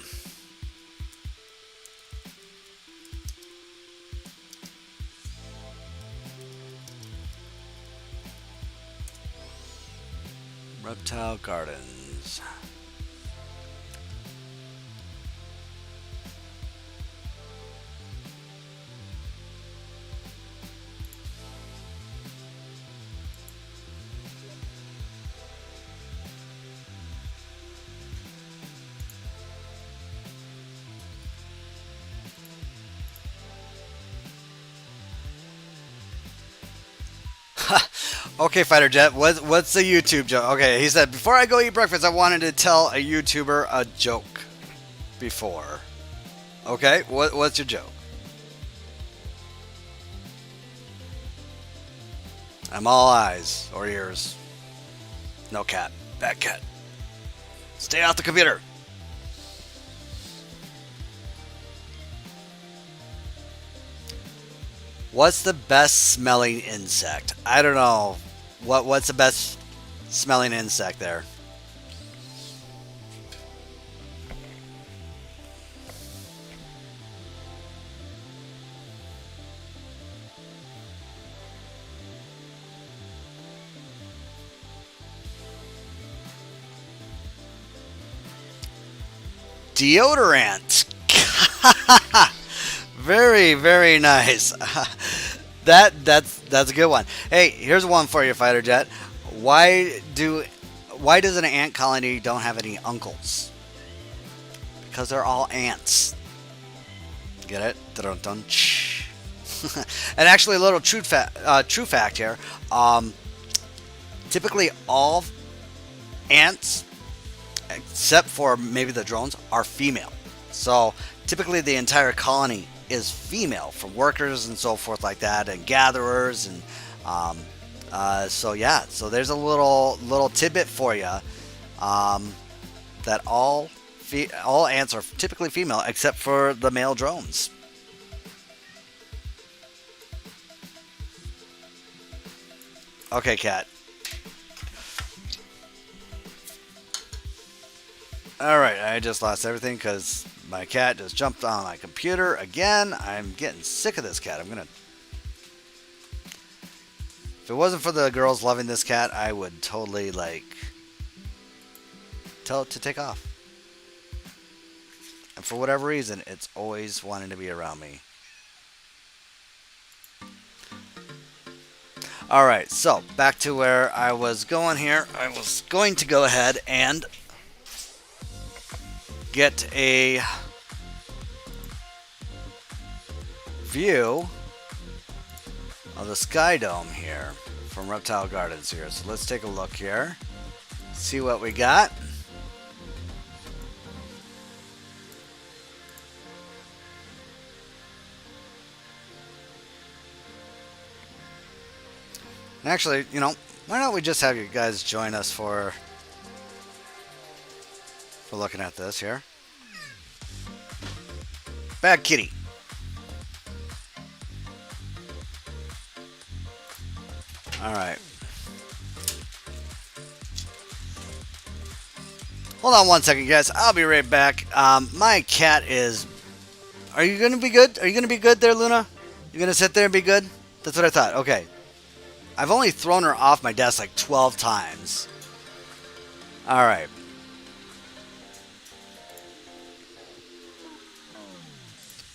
Reptile Gardens. Okay, Fighter Jet, what's the YouTube joke? Okay, he said, before I go eat breakfast, I wanted to tell a YouTuber a joke before. Okay, what's your joke? I'm all eyes or ears. No cat. Bad cat. Stay off the computer. What's the best smelling insect? I don't know. What's the best smelling insect there? Deodorant. Very, very nice. That's a good one. Hey, here's one for you, Fighter Jet. Why does an ant colony don't have any uncles? Because they're all ants. Get it? Dun dun. And actually, a little true fact here. Typically, all ants, except for maybe the drones, are female. So typically, the entire colony is female, from workers and so forth like that, and gatherers, and so yeah. So there's a little tidbit for you, that all ants are typically female, except for the male drones. Okay, cat. Alright, I just lost everything because my cat just jumped on my computer again. I'm getting sick of this cat. If it wasn't for the girls loving this cat, I would totally, tell it to take off. And for whatever reason, it's always wanting to be around me. Alright, so back to where I was going here. I was going to go ahead and get a view of the Sky Dome here from Reptile Gardens here. So let's take a look here, see what we got. And actually, why don't we just have you guys join us for looking at this here. Bad kitty. Alright. Hold on one second, guys. I'll be right back. My cat is... Are you going to be good? Are you going to be good there, Luna? You gonna sit there and be good? That's what I thought. Okay. I've only thrown her off my desk like 12 times. Alright.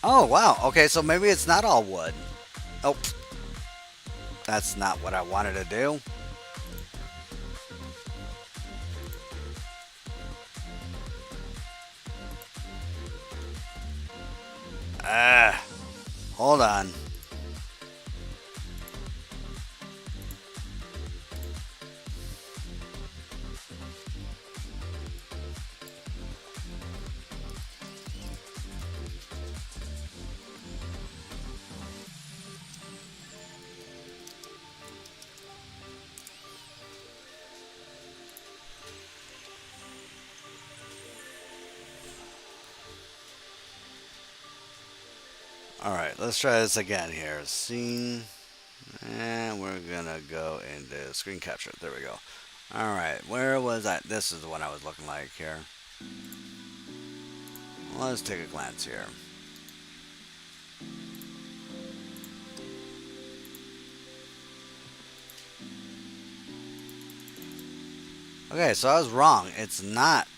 Oh, wow. Okay, so maybe it's not all wood. Oh. That's not what I wanted to do. Hold on. Alright, let's try this again here. Scene. And we're gonna go into screen capture. There we go. Alright, where was I? This is the one I was looking like here. Let's take a glance here. Okay, so I was wrong. It's not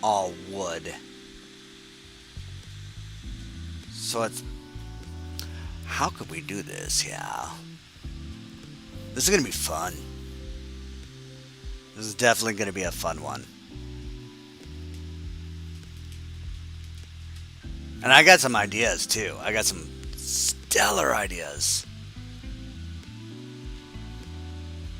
all wood. So it's... How could we do this? Yeah. This is going to be fun. This is definitely going to be a fun one. And I got some ideas too. I got some stellar ideas.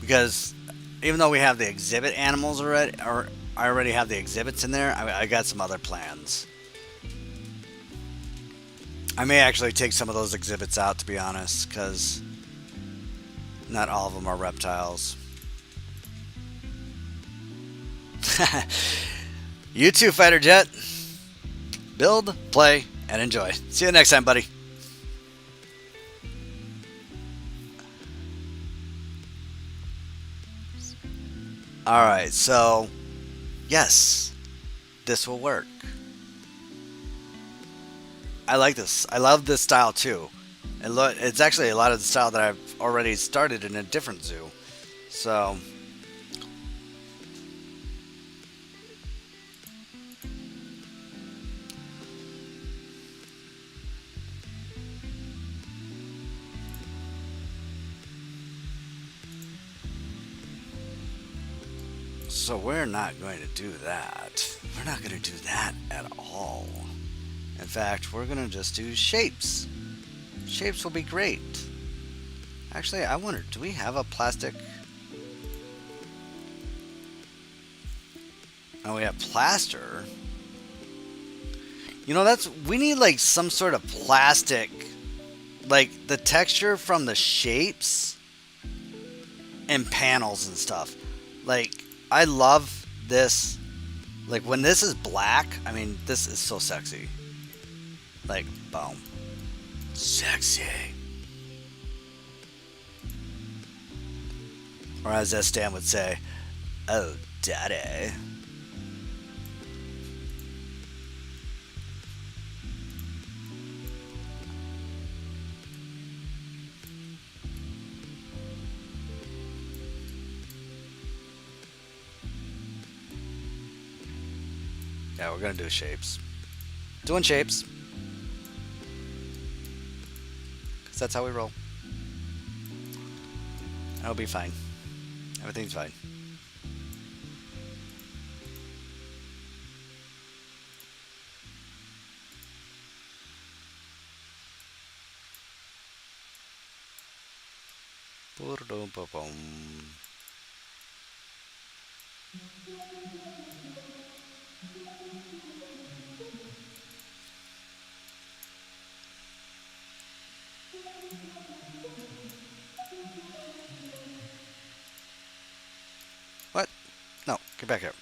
Because even though we have the exhibit animals already, or I already have the exhibits in there, I got some other plans. I may actually take some of those exhibits out, to be honest, because not all of them are reptiles. You too, Fighter Jet. Build, play, and enjoy. See you next time, buddy. Alright, so yes, this will work. I like this. I love this style too. It's actually a lot of the style that I've already started in a different zoo. So we're not going to do that. We're not going to do that at all. In fact, we're going to just do shapes. Shapes will be great. Actually, I wonder, do we have a plastic? Oh, we have plaster. You know, we need like some sort of plastic, like the texture from the shapes and panels and stuff. Like, I love this. Like, when this is black, I mean, this is so sexy. Like, boom. Sexy. Or as Stan would say, oh, daddy. Yeah, we're gonna do shapes. Doing shapes. Because that's how we roll. It'll be fine. Everything's fine. What? No, get back here.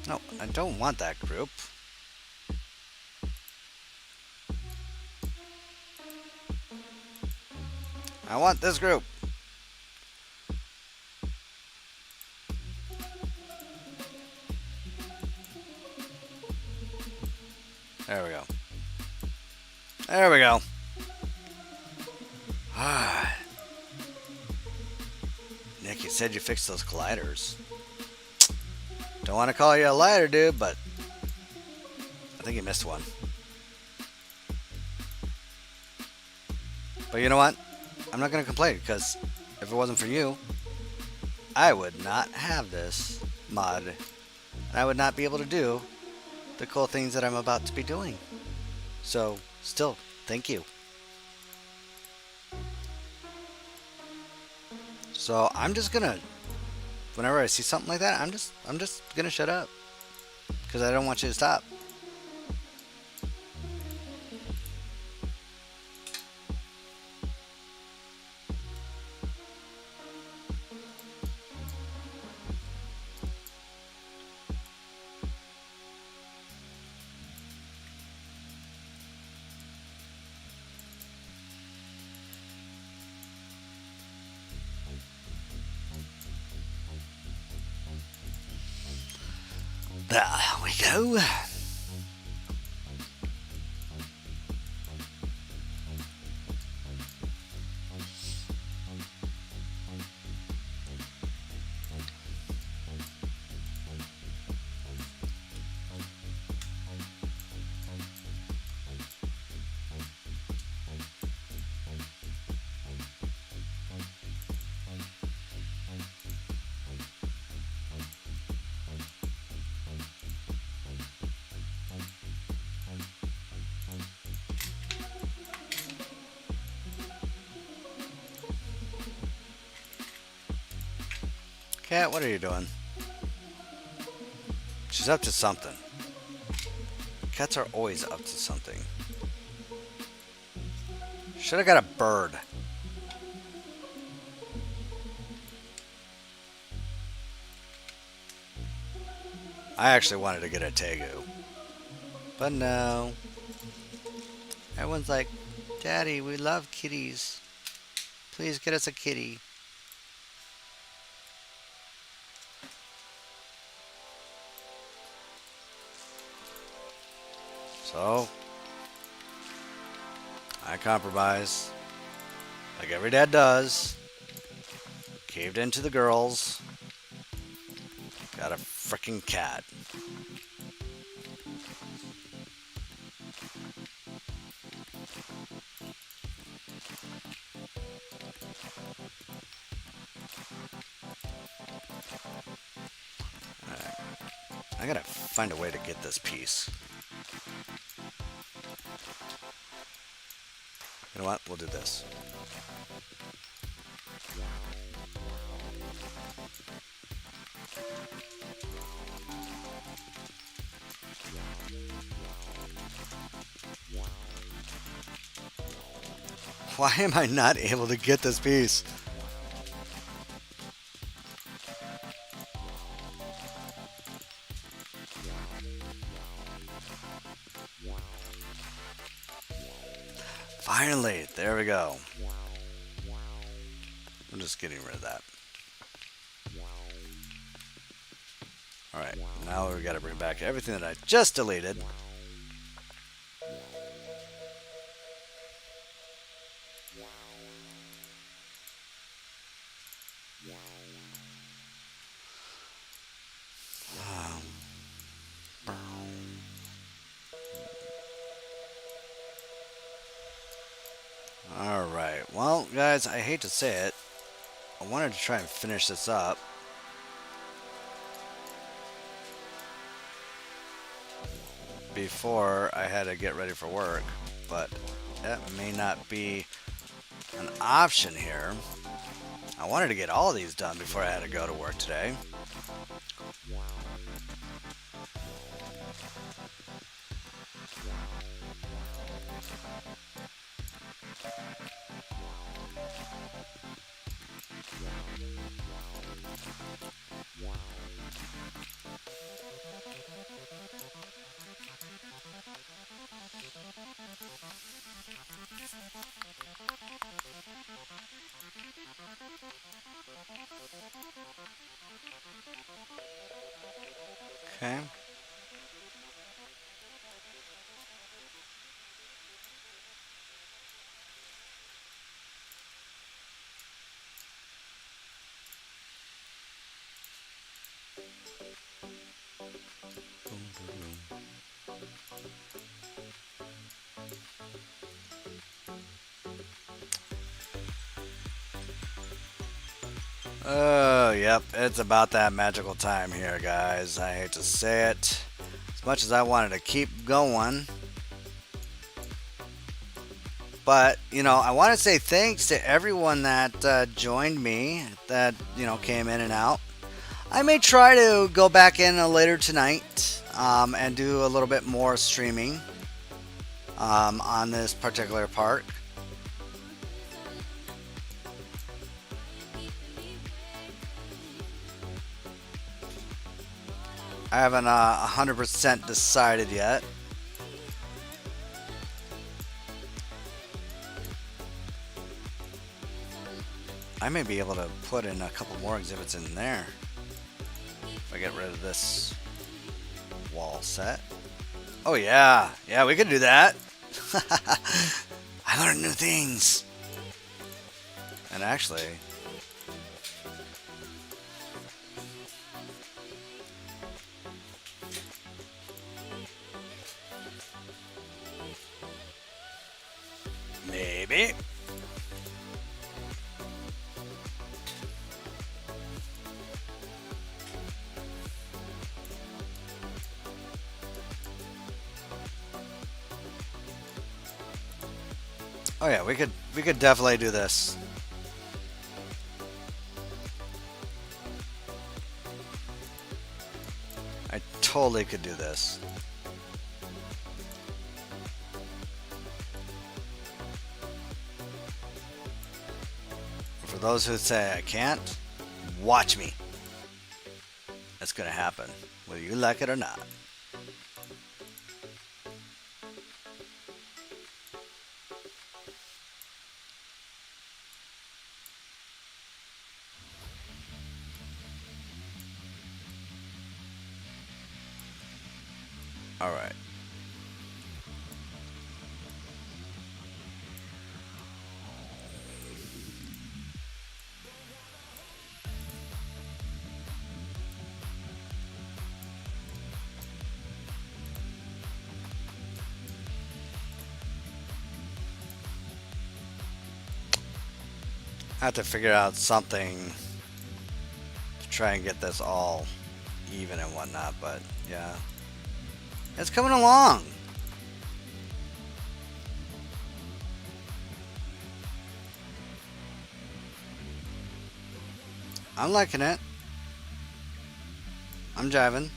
No, I don't want that group. I want this group. There we go. There we go. Nick, you said you fixed those colliders. Don't want to call you a liar, dude, but I think you missed one. But you know what? I'm not going to complain, because if it wasn't for you, I would not have this mod. And I would not be able to do the cool things that I'm about to be doing. So, still, thank you. So, I'm just going to, whenever I see something like that, I'm just going to shut up. Because I don't want you to stop. There we go. Cat, what are you doing? She's up to something. Cats are always up to something. Should have got a bird. I actually wanted to get a tegu. But no. Everyone's like, Daddy, we love kitties. Please get us a kitty. So, I compromised, like every dad does. Caved into the girls. Got a frickin' cat. I gotta find a way to get this piece. You know what? We'll do this. Why am I not able to get this piece? Finally, there we go. I'm just getting rid of that. Alright, now we gotta bring back everything that I just deleted. Alright, well, guys, I hate to say it. I wanted to try and finish this up. Before I had to get ready for work, but that may not be an option here. I wanted to get all these done before I had to go to work today. Okay. Oh, yep, it's about that magical time here, guys. I hate to say it. As much as I wanted to keep going. But, you know, I want to say thanks to everyone that joined me, that, you know, came in and out. I may try to go back in later tonight and do a little bit more streaming on this particular park. I haven't 100% decided yet. I may be able to put in a couple more exhibits in there if I get rid of this wall set. Oh yeah, yeah, we could do that. I learned new things. And actually, maybe. Oh yeah, we could definitely do this. I totally could do this. For those who say I can't, watch me. It's gonna happen, whether you like it or not. All right. I have to figure out something to try and get this all even and whatnot, but yeah. It's coming along. I'm liking it. I'm jiving.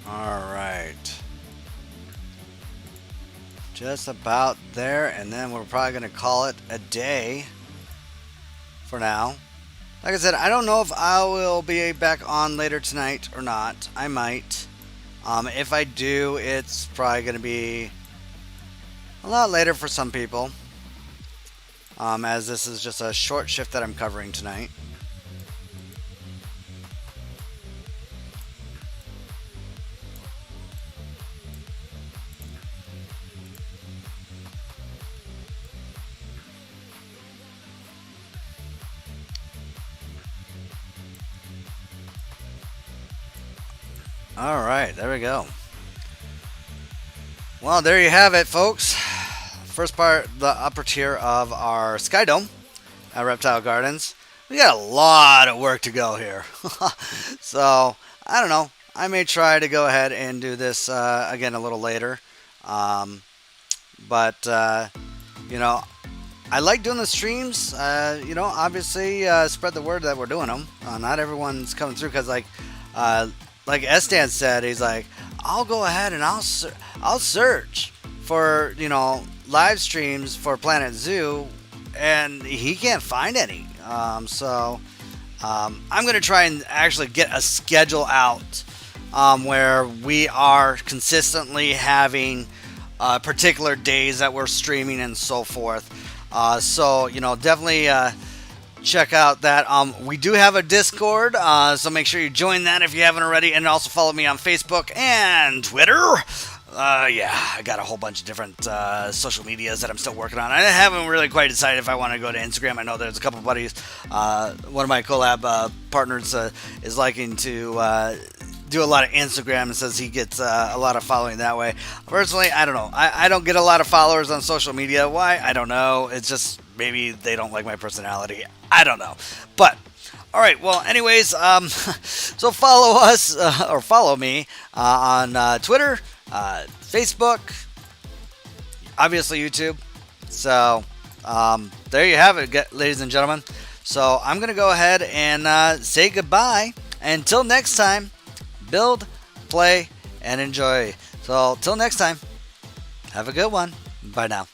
Alright. Just about there, and then we're probably going to call it a day for now. Like I said, I don't know if I will be back on later tonight or not. I might. If I do, it's probably going to be a lot later for some people, as this is just a short shift that I'm covering tonight. All right, there we go. Well, there you have it, folks. First part, the upper tier of our Sky Dome at Reptile Gardens. We got a lot of work to go here. So, I don't know. I may try to go ahead and do this again a little later. But, you know, I like doing the streams. You know, obviously, spread the word that we're doing them. Not everyone's coming through because, like Estan said, he's like, I'll go ahead and I'll search for, you know, live streams for Planetzoo, and he can't find any. So I'm going to try and actually get a schedule out where we are consistently having particular days that we're streaming and so forth. So, you know, definitely check out that. We do have a Discord, so make sure you join that if you haven't already, and also follow me on Facebook and Twitter. Yeah, I got a whole bunch of different social medias that I'm still working on. I haven't really quite decided if I want to go to Instagram. I know there's a couple buddies. One of my collab partners is liking to do a lot of Instagram and says he gets a lot of following that way. Personally, I don't know. I don't get a lot of followers on social media. Why? I don't know. It's just maybe they don't like my personality. I don't know. But all right. Well, anyways, so follow us or follow me on Twitter, Facebook, obviously YouTube. So there you have it, ladies and gentlemen. So I'm gonna go ahead and say goodbye. Until next time, build, play, and enjoy. So till next time, have a good one. Bye now.